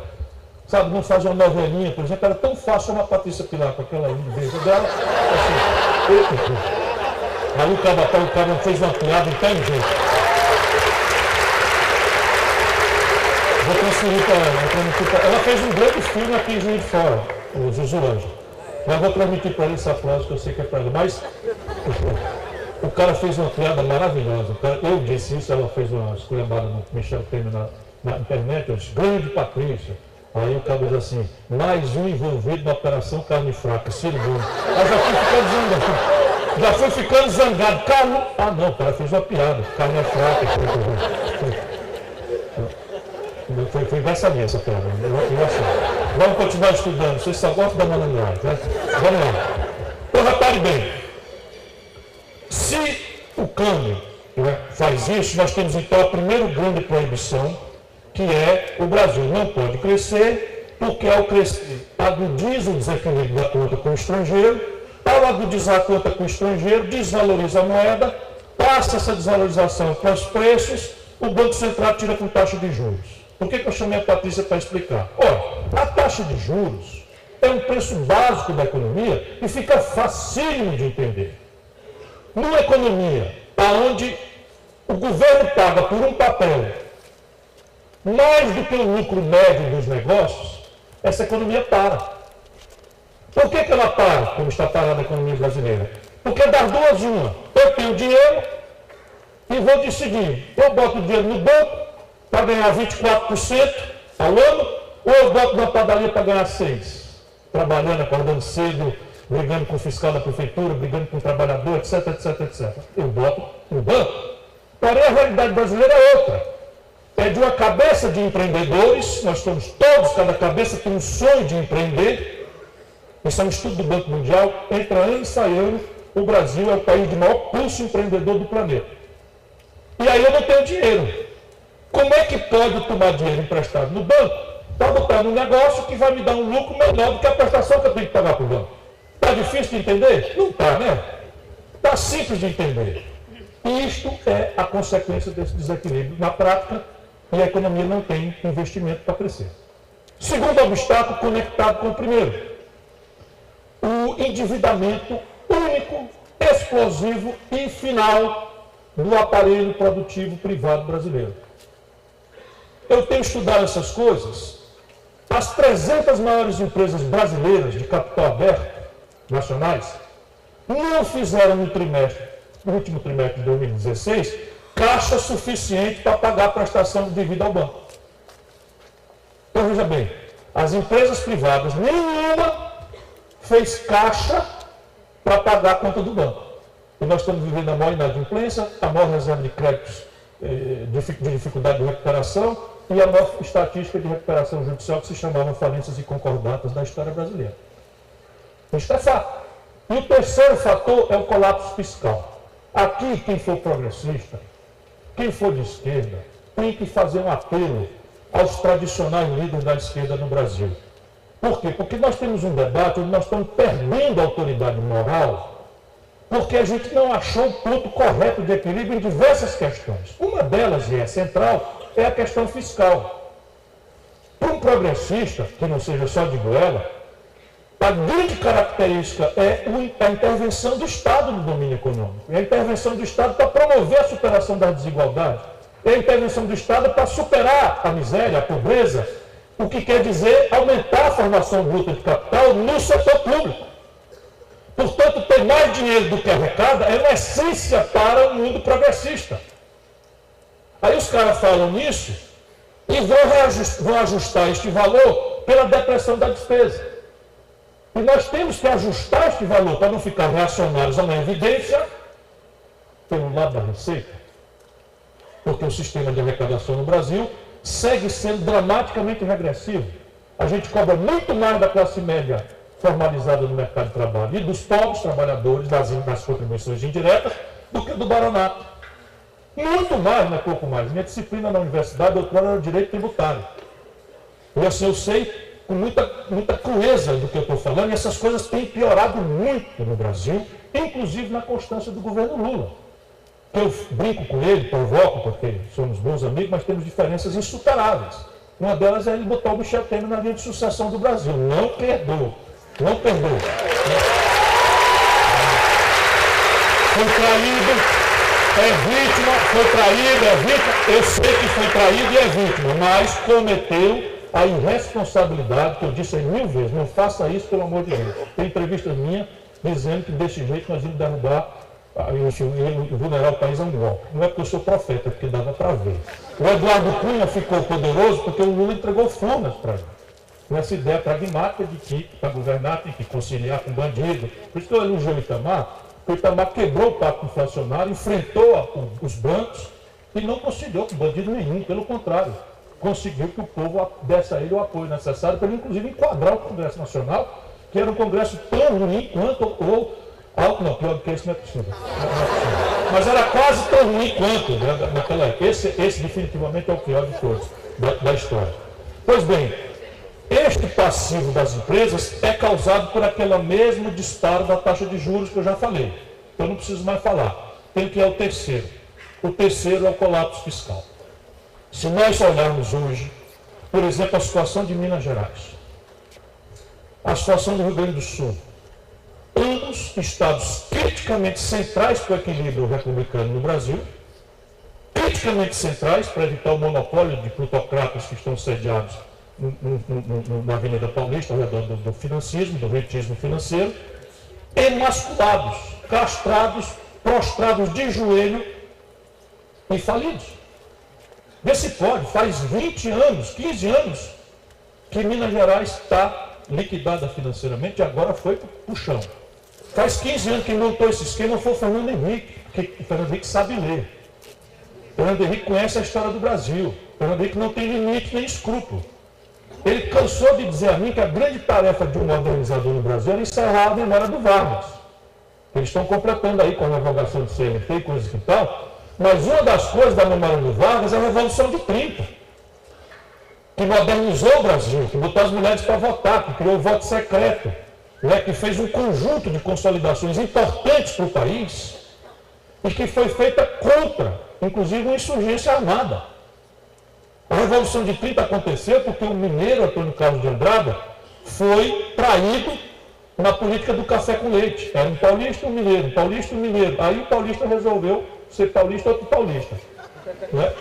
sabe, não faz uma novelinha, por exemplo, era tão fácil uma Patrícia Pilar com aquela beijo dela, assim, aí o cara fez uma piada inteligente. Vou transferir para ela. Ela fez um grande filme aqui em Juiz de Fora, o Zuzulange. Mas vou transmitir para ele essa frase que eu sei que é para ele. Mas O cara fez uma piada maravilhosa. Eu disse isso, ela fez uma esculhambada no Michel Temer na internet. Eu disse, grande Patrícia. Aí o cara diz assim, mais um envolvido na operação carne fraca, Ciro Gomes. Aí já fui ficando zangado. Carne... Ah não, o cara fez uma piada. Carne é fraca. Foi dessa linha essa piada. Vamos continuar estudando. Vocês só gostam da malandragem, né? Vamos lá. Então, repare bem. Se o câmbio, né, faz isso, nós temos então a primeira grande proibição, que é o Brasil não pode crescer, porque ao crescer agudiza o desequilíbrio da conta com o estrangeiro, ao agudizar a conta com o estrangeiro, desvaloriza a moeda, passa essa desvalorização para os preços, o Banco Central tira com taxa de juros. Por que eu chamei a Patrícia para explicar? Olha, a taxa de juros é um preço básico da economia e fica facílimo de entender. Numa economia onde o governo paga por um papel mais do que o lucro médio dos negócios, essa economia para. Por que ela para, como está parada a economia brasileira? Porque das duas uma, eu tenho dinheiro e vou decidir, eu boto o dinheiro no banco para ganhar 24% ao ano, ou eu boto na padaria para ganhar 6%, trabalhando, acordando cedo, brigando com o fiscal da prefeitura, brigando com o trabalhador, etc, etc, etc. Eu boto no banco. Porém, a realidade brasileira é outra. É de uma cabeça de empreendedores, nós somos todos, cada cabeça tem um sonho de empreender. Isso é um estudo do Banco Mundial, entra ano e sai ano, o Brasil é o país de maior pulso empreendedor do planeta. E aí eu não tenho dinheiro. Como é que pode tomar dinheiro emprestado no banco para botar num negócio que vai me dar um lucro menor do que a prestação que eu tenho que pagar para o banco? Está difícil de entender? Não está, né? Está simples de entender. E isto é a consequência desse desequilíbrio na prática, e a economia não tem investimento para crescer. Segundo obstáculo, conectado com o primeiro, o endividamento único, explosivo e final do aparelho produtivo privado brasileiro. Eu tenho estudado essas coisas. As 300 maiores empresas brasileiras de capital aberto, nacionais, não fizeram no último trimestre de 2016, caixa suficiente para pagar a prestação de dívida ao banco. Então, veja bem, as empresas privadas, nenhuma fez caixa para pagar a conta do banco. E nós estamos vivendo a maior inadimplência, a maior reserva de créditos de dificuldade de recuperação e a maior estatística de recuperação judicial que se chamavam falências e concordatas da história brasileira. Isto é fato. E o terceiro fator é o colapso fiscal. Aqui, quem for progressista, quem for de esquerda, tem que fazer um apelo aos tradicionais líderes da esquerda no Brasil. Por quê? Porque nós temos um debate onde nós estamos perdendo a autoridade moral, porque a gente não achou o ponto correto de equilíbrio em diversas questões. Uma delas, e é central, é a questão fiscal. Para um progressista, que não seja só de goela, a grande característica é a intervenção do Estado no domínio econômico. É a intervenção do Estado para promover a superação das desigualdades. É a intervenção do Estado para superar a miséria, a pobreza, o que quer dizer aumentar a formação bruta de capital no setor público. Portanto, ter mais dinheiro do que arrecada é uma essência para o mundo progressista. Aí os caras falam nisso e vão ajustar este valor pela depressão da despesa. E nós temos que ajustar este valor para não ficar reacionários a uma evidência pelo lado da receita. Porque o sistema de arrecadação no Brasil segue sendo dramaticamente regressivo. A gente cobra muito mais da classe média formalizada no mercado de trabalho e dos pobres trabalhadores das contribuições indiretas do que do baronato. Muito mais, não é pouco mais. Minha disciplina na universidade, doutorado, era direito tributário. E assim, eu sei com muita crueza do que eu estou falando, e essas coisas têm piorado muito no Brasil, inclusive na constância do governo Lula. Eu brinco com ele, provoco, porque somos bons amigos, mas temos diferenças insuperáveis. Uma delas é ele botar o Michel Temer na linha de sucessão do Brasil. Não perdoa. Não perdoa. Foi traído, é vítima, foi traído, é vítima. Eu sei que foi traído e é vítima, mas cometeu a irresponsabilidade, que eu disse aí 1000 vezes, não faça isso, pelo amor de Deus. Tem entrevistas minhas dizendo que desse jeito nós vamos derrubar vulnerar o país a um golpe. Não é porque eu sou profeta, é porque dava para ver. O Eduardo Cunha ficou poderoso porque o Lula entregou Furnas para ele. Com essa ideia pragmática de que para governar tem que conciliar com bandido. Por isso que eu elogio o Itamar, porque o Itamar quebrou o pacto inflacionário, enfrentou os bancos e não conciliou com bandido nenhum, pelo contrário, conseguiu que o povo desse a ele o apoio necessário para ele, inclusive, enquadrar o Congresso Nacional, que era um Congresso tão ruim quanto não, pior do que esse não é possível. Mas era quase tão ruim quanto, né, naquela época. Esse definitivamente é o pior de todos, da história. Pois bem, este passivo das empresas é causado por aquele mesmo disparo da taxa de juros que eu já falei. Eu não preciso mais falar. Tem que ir ao terceiro. O terceiro é o colapso fiscal. Se nós olharmos hoje, por exemplo, a situação de Minas Gerais, a situação do Rio Grande do Sul, ambos estados criticamente centrais para o equilíbrio republicano no Brasil, criticamente centrais para evitar o monopólio de plutocratas que estão sediados na Avenida Paulista, ao redor do financismo, do rentismo financeiro, emasculados, castrados, prostrados de joelho e falidos. Vê se pode, faz 20 anos, 15 anos, que Minas Gerais está liquidada financeiramente e agora foi para o chão. Faz 15 anos que montou esse esquema foi o Fernando Henrique, que o Fernando Henrique sabe ler. O Fernando Henrique conhece a história do Brasil. O Fernando Henrique não tem limite nem escrúpulo. Ele cansou de dizer a mim que a grande tarefa de um modernizador no Brasil era encerrar a memória do Vargas. Eles estão completando aí com a revogação do CNT e coisas e tal, mas uma das coisas da memória do Vargas é a Revolução de 30, que modernizou o Brasil, que botou as mulheres para votar, que criou o voto secreto, né, que fez um conjunto de consolidações importantes para o país e que foi feita contra, inclusive, uma insurgência armada. A Revolução de 30 aconteceu porque o mineiro Antônio Carlos de Andrada foi traído na política do café com leite. Era um paulista e um mineiro, um paulista e um mineiro. Aí o paulista resolveu ser paulista outro paulista. Né?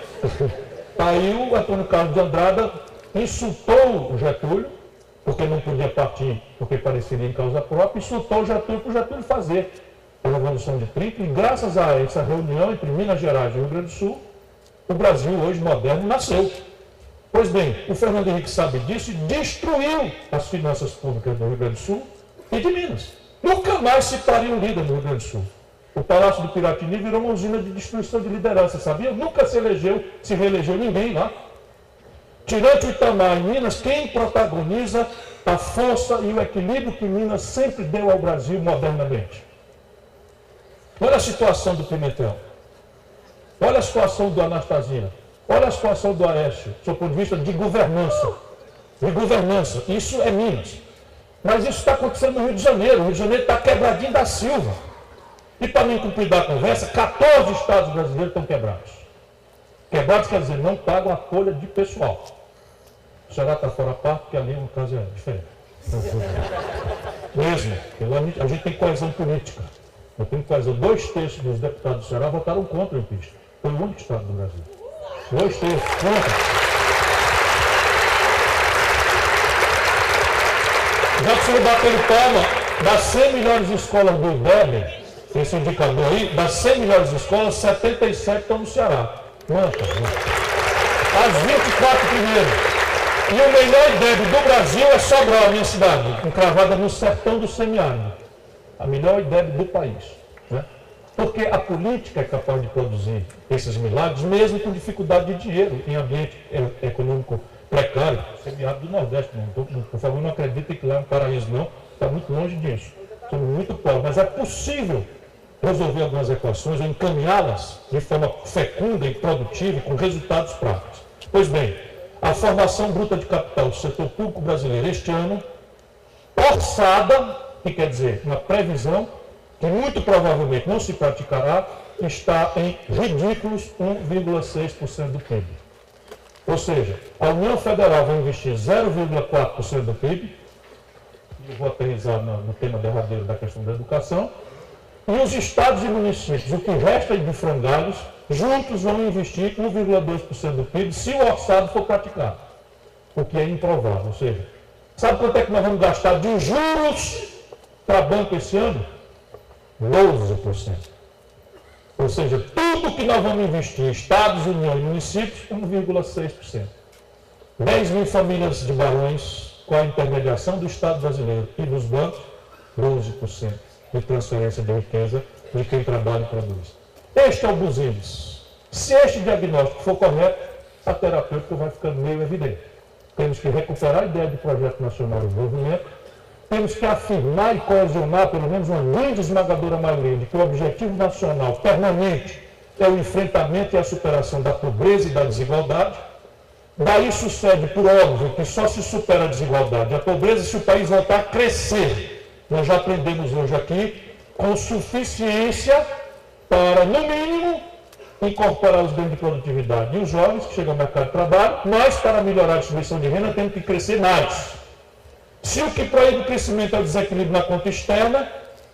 Aí o Antônio Carlos de Andrada insultou o Getúlio, porque não podia partir, porque pareceria em causa própria, insultou o Getúlio para o Getúlio fazer a Revolução de 30, e graças a essa reunião entre Minas Gerais e Rio Grande do Sul, o Brasil hoje moderno nasceu. Pois bem, o Fernando Henrique sabe disso e destruiu as finanças públicas do Rio Grande do Sul e de Minas. Nunca mais se pariu um líder no Rio Grande do Sul. O Palácio do Piratini virou uma usina de destruição de liderança, sabia? Nunca se reelegeu ninguém lá. Tirando o Itamar em Minas, quem protagoniza a força e o equilíbrio que Minas sempre deu ao Brasil modernamente? Olha a situação do Pimentel. Olha a situação do Anastasia. Olha a situação do Aécio, do seu ponto de vista de governança. De governança. Isso é Minas. Mas isso está acontecendo no Rio de Janeiro. O Rio de Janeiro está quebradinho da Silva. E para não cumprir a conversa, 14 estados brasileiros estão quebrados. Quebrados quer dizer, não pagam a folha de pessoal. O Ceará está fora a parte, porque ali no caso é diferente. Mesmo, a gente tem coesão política. Eu tenho coesão. 2/3 dos deputados do Ceará votaram contra o impeachment. Foi o único estado do Brasil. 2/3 contra. Já que você bateu palma, das 100 melhores escolas do IBEB, esse indicador aí, das 100 melhores escolas, 77 estão no Ceará. Quantas? As 24 primeiras. E o melhor IDEB do Brasil é Sobral, a minha cidade, encravada no sertão do semiárido. A melhor IDEB do país. Né? Porque a política é capaz de produzir esses milagres, mesmo com dificuldade de dinheiro, em ambiente econômico precário. Semiárido do Nordeste, por favor, não acreditem que lá é um paraíso, não. Está muito longe disso. Somos muito pobres, mas é possível resolver algumas equações ou encaminhá-las de forma fecunda e produtiva e com resultados práticos. Pois bem, a formação bruta de capital do setor público brasileiro este ano, orçada, que quer dizer, uma previsão, que muito provavelmente não se praticará, está em ridículos 1,6% do PIB. Ou seja, a União Federal vai investir 0,4% do PIB, eu vou aterrissar no tema derradeiro da questão da educação, e os estados e municípios, o que resta de frangalhos, juntos vão investir 1,2% do PIB se o orçado for praticado, o que é improvável. Ou seja, sabe quanto é que nós vamos gastar de juros para banco esse ano? 12%. Ou seja, tudo que nós vamos investir, estados, União e municípios, 1,6%. 10 mil famílias de barões com a intermediação do Estado brasileiro e dos bancos, 12% de transferência de riqueza de quem trabalha e produz. Este é o Buzilis. Se este diagnóstico for correto, a terapêutica vai ficando meio evidente. Temos que recuperar a ideia de projeto nacional de desenvolvimento, temos que afirmar e coesionar pelo menos uma grande esmagadora maioria de que o objetivo nacional permanente é o enfrentamento e a superação da pobreza e da desigualdade. Daí sucede, por óbvio, que só se supera a desigualdade e a pobreza se o país voltar a crescer. Nós já aprendemos hoje aqui, com suficiência para, no mínimo, incorporar os ganhos de produtividade e os jovens que chegam ao mercado de trabalho, mas para melhorar a distribuição de renda temos que crescer mais. Se o que proíbe o crescimento é o desequilíbrio na conta externa,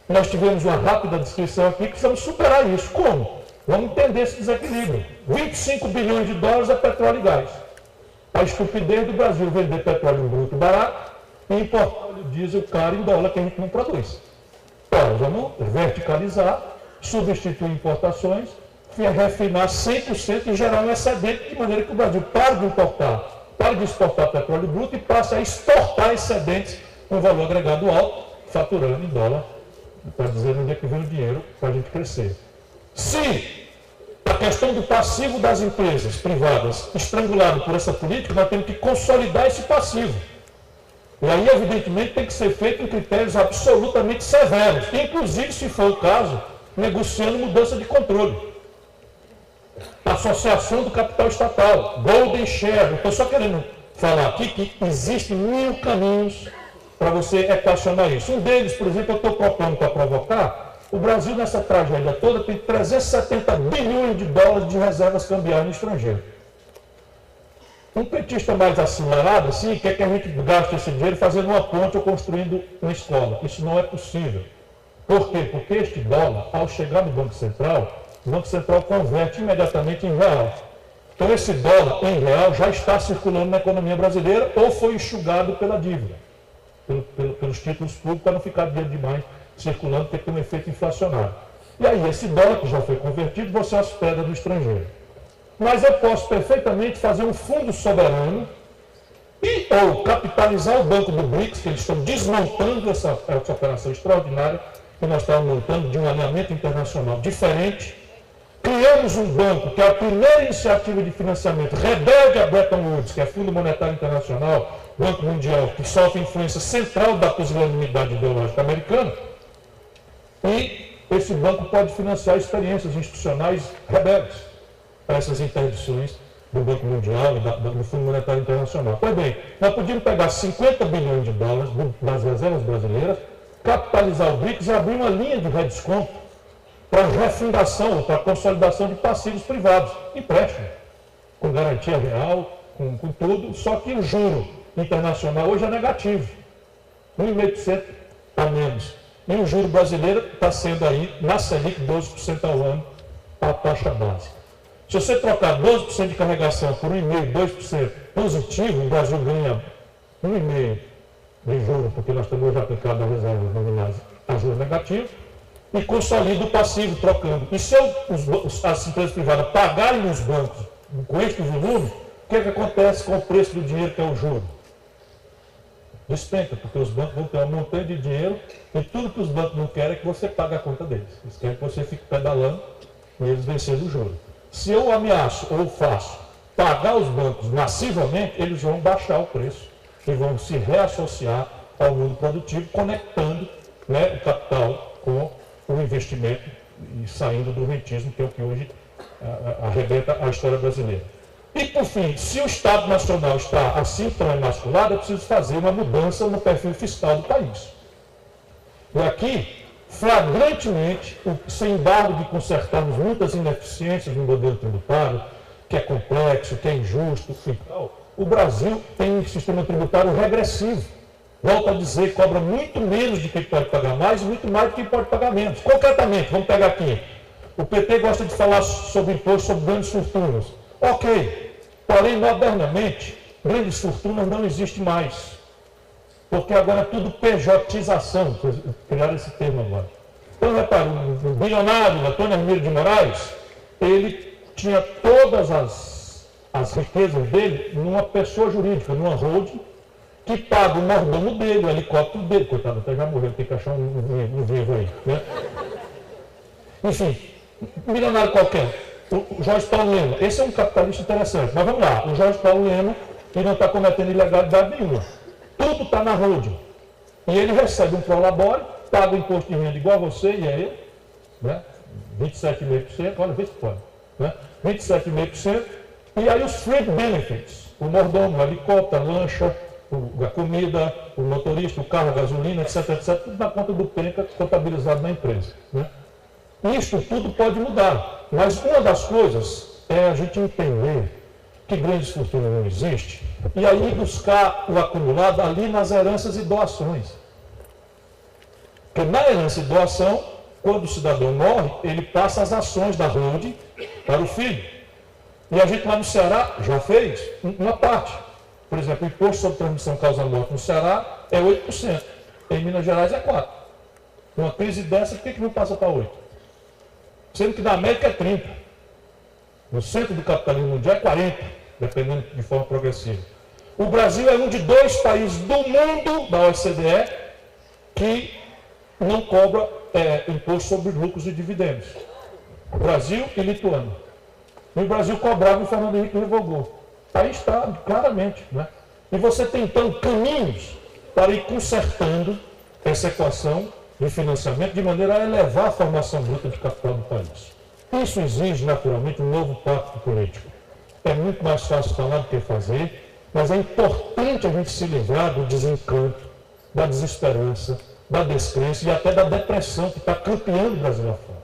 nós tivemos uma rápida descrição aqui que precisamos superar isso. Como? Vamos entender esse desequilíbrio. 25 bilhões de dólares é petróleo e gás. A estupidez do Brasil vender petróleo bruto barato e importar óleo diesel caro em dólar que a gente não produz. Então, vamos verticalizar, substituir importações, refinar 100% e gerar um excedente, de maneira que o Brasil pare de importar, pare de exportar petróleo bruto e passe a exportar excedentes com valor agregado alto, faturando em dólar, para dizer onde é que vem o dinheiro para a gente crescer. Se a questão do passivo das empresas privadas estrangulado por essa política, nós temos que consolidar esse passivo. E aí, evidentemente, tem que ser feito em critérios absolutamente severos, inclusive, se for o caso, negociando mudança de controle. Associação do capital estatal, Golden Share. Estou só querendo falar aqui que existem 1000 caminhos para você equacionar isso. Um deles, por exemplo, eu estou propondo para provocar, o Brasil nessa tragédia toda tem 370 bilhões de dólares de reservas cambiais no estrangeiro. Um petista mais assinalado assim, quer que a gente gaste esse dinheiro fazendo uma ponte ou construindo uma escola. Isso não é possível. Por quê? Porque este dólar, ao chegar no Banco Central, o Banco Central converte imediatamente em real. Então esse dólar em real já está circulando na economia brasileira ou foi enxugado pela dívida, pelos títulos públicos, para não ficar dinheiro demais circulando, porque tem um efeito inflacionário. E aí esse dólar que já foi convertido, você hospeda no estrangeiro. Mas eu posso perfeitamente fazer um fundo soberano e ou capitalizar o banco do BRICS, que eles estão desmontando essa operação extraordinária que nós estamos montando de um alinhamento internacional diferente. Criamos um banco que é a primeira iniciativa de financiamento rebelde a Bretton Woods, que é Fundo Monetário Internacional, Banco Mundial, que sofre influência central da pusilanimidade ideológica americana. E esse banco pode financiar experiências institucionais rebeldes para essas interdições do Banco Mundial e do Fundo Monetário Internacional. Pois bem, nós podíamos pegar 50 bilhões de dólares das reservas brasileiras, capitalizar o BRICS e abrir uma linha de redesconto para refundação ou para consolidação de passivos privados, empréstimo, com garantia real, com tudo, só que o juro internacional hoje é negativo, 1,5% a menos. E o juro brasileiro está sendo aí, na Selic, 12% ao ano, a taxa básica. Se você trocar 12% de carregação por 1,5%, 2% positivo, o Brasil ganha 1,5% de juros, porque nós temos hoje aplicado a reserva nominais a juros negativos, e consolida o passivo trocando. E se as empresas privadas pagarem nos bancos com este volume, o que acontece com o preço do dinheiro, que é o juro? Despenca, porque os bancos vão ter um montante de dinheiro e tudo que os bancos não querem é que você pague a conta deles. Eles querem que você fique pedalando e eles vencendo o juro. Se eu ameaço ou faço pagar os bancos massivamente, eles vão baixar o preço e vão se reassociar ao mundo produtivo, conectando, né, o capital com o investimento e saindo do rentismo, que é o que hoje arrebenta a história brasileira. E, por fim, se o Estado Nacional está assim tão emasculado, é preciso fazer uma mudança no perfil fiscal do país. E aqui, flagrantemente, sem embargo de consertarmos muitas ineficiências no modelo tributário, que é complexo, que é injusto, e tal, o Brasil tem um sistema tributário regressivo. Volto a dizer, cobra muito menos do que pode pagar mais e muito mais do que pode pagar menos. Concretamente, vamos pegar aqui. O PT gosta de falar sobre imposto sobre grandes fortunas. Ok, porém, modernamente, grandes fortunas não existem mais. Porque agora é tudo pejotização, criaram esse termo agora. Então, repare, o bilionário Antônio Hermílio de Moraes, ele tinha todas as riquezas dele numa pessoa jurídica, numa holding, que paga o mordomo dele, o helicóptero dele. Coitado, até já morreu, tem que achar um vivo aí, né? Enfim, milionário qualquer. O Jorge Paulo Lema, esse é um capitalista interessante, mas vamos lá, o Jorge Paulo Lema, ele não está cometendo ilegalidade nenhuma. Tudo está na holding. E ele recebe um prolabore, paga o imposto de renda igual a você e a ele, né? 27,5%, olha, vê se pode, né? 27,5%, e aí os free benefits, o mordomo, o helicóptero, a lancha, a comida, o motorista, o carro, a gasolina, etc, etc, tudo na conta do PENCA, contabilizado na empresa, né? Isso tudo pode mudar, mas uma das coisas é a gente entender que grandes fortunas não existem e aí buscar o acumulado ali nas heranças e doações. Porque na herança e doação, quando o cidadão morre, ele passa as ações da holding para o filho. E a gente lá no Ceará já fez uma parte. Por exemplo, o imposto sobre transmissão causa-morte no Ceará é 8%. Em Minas Gerais é 4%. Uma crise dessa, por que não passa para 8%? Sendo que na América é 30%. No centro do capitalismo mundial é 40%, dependendo de forma progressiva. O Brasil é um de 2 países do mundo, da OCDE, que não cobra imposto sobre lucros e dividendos. Brasil e Lituânia. E o Brasil cobrava, o Fernando Henrique revogou. Aí está, claramente, né? E você tem, então, caminhos para ir consertando essa equação de financiamento de maneira a elevar a formação bruta de capital do país. Isso exige, naturalmente, um novo pacto político. É muito mais fácil falar do que fazer, mas é importante a gente se livrar do desencanto, da desesperança, da descrença e até da depressão que está campeando o Brasil afora.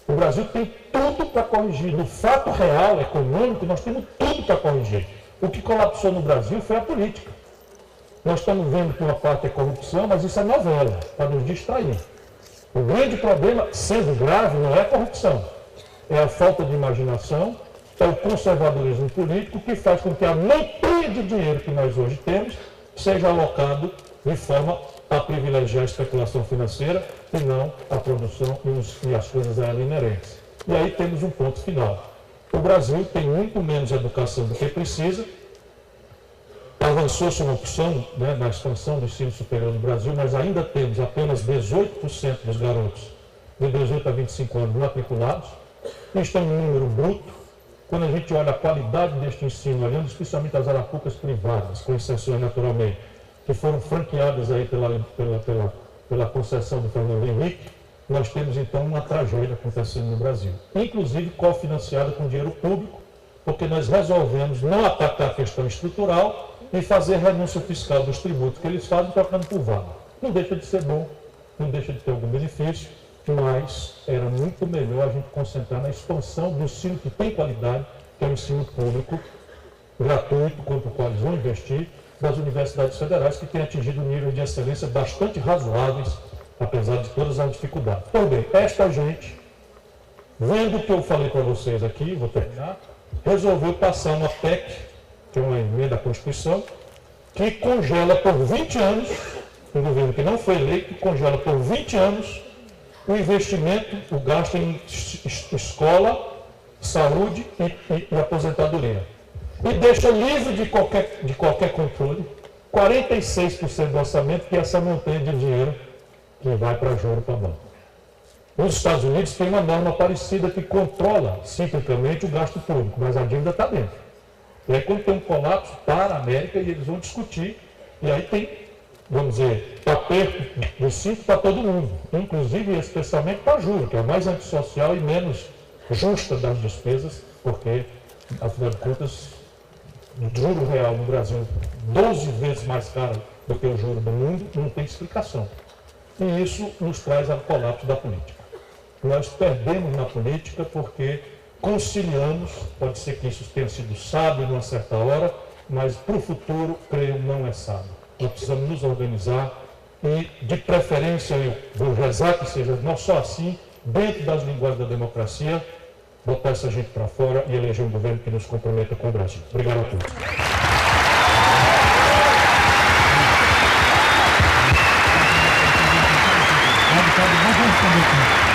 O Brasil tem tudo para corrigir. No fato real, econômico, nós temos tudo para corrigir. O que colapsou no Brasil foi a política. Nós estamos vendo que uma parte é corrupção, mas isso é novela, para nos distrair. O grande problema, sendo grave, não é a corrupção. É a falta de imaginação, é o conservadorismo político que faz com que a montanha de dinheiro que nós hoje temos seja alocado de forma a privilegiar a especulação financeira e não a produção e as coisas a ela inerentes. E aí temos um ponto final. O Brasil tem muito menos educação do que precisa. Avançou-se uma opção, né, na expansão do ensino superior no Brasil, mas ainda temos apenas 18% dos garotos de 18 a 25 anos matriculados. Isto é um número bruto. Quando a gente olha a qualidade deste ensino, olhando especialmente as arapucas privadas, com exceções naturalmente, que foram franqueadas aí pela concessão do Fernando Henrique, nós temos então uma tragédia acontecendo no Brasil. Inclusive cofinanciada com dinheiro público, porque nós resolvemos não atacar a questão estrutural e fazer renúncia fiscal dos tributos que eles fazem trocando por vaga. Não deixa de ser bom, não deixa de ter algum benefício, mas era muito melhor a gente concentrar na expansão do ensino que tem qualidade, que é o ensino público, gratuito, contra o qual eles vão investir, das universidades federais, que têm atingido níveis de excelência bastante razoáveis, apesar de todas as dificuldades. Pois bem, esta gente, vendo o que eu falei para vocês aqui, vou terminar, resolveu passar uma PEC, que é uma emenda à Constituição, que congela por 20 anos, um governo que não foi eleito, congela por 20 anos o investimento, o gasto em escola, saúde e aposentadoria. E deixa livre de qualquer controle 46% do orçamento, que é essa montanha de dinheiro que vai para juro para banco. Nos Estados Unidos tem uma norma parecida que controla ciclicamente o gasto público, mas a dívida está dentro. E aí quando tem um colapso, para a América e eles vão discutir, e aí tem, vamos dizer, aperto do cinto para todo mundo, inclusive especialmente para juros, que é a mais antissocial e menos justa das despesas, porque, afinal de contas, o juro real no Brasil 12 vezes mais caro do que o juro do mundo, não tem explicação. E isso nos traz ao colapso da política. Nós perdemos na política porque conciliamos, pode ser que isso tenha sido sábio numa certa hora, mas para o futuro, creio, não é sábio. Nós precisamos nos organizar e, de preferência, eu vou rezar que seja não só assim, dentro das linguagens da democracia, botar essa gente para fora e eleger um governo que nos comprometa com o Brasil. Obrigado a todos. Vamos doutor.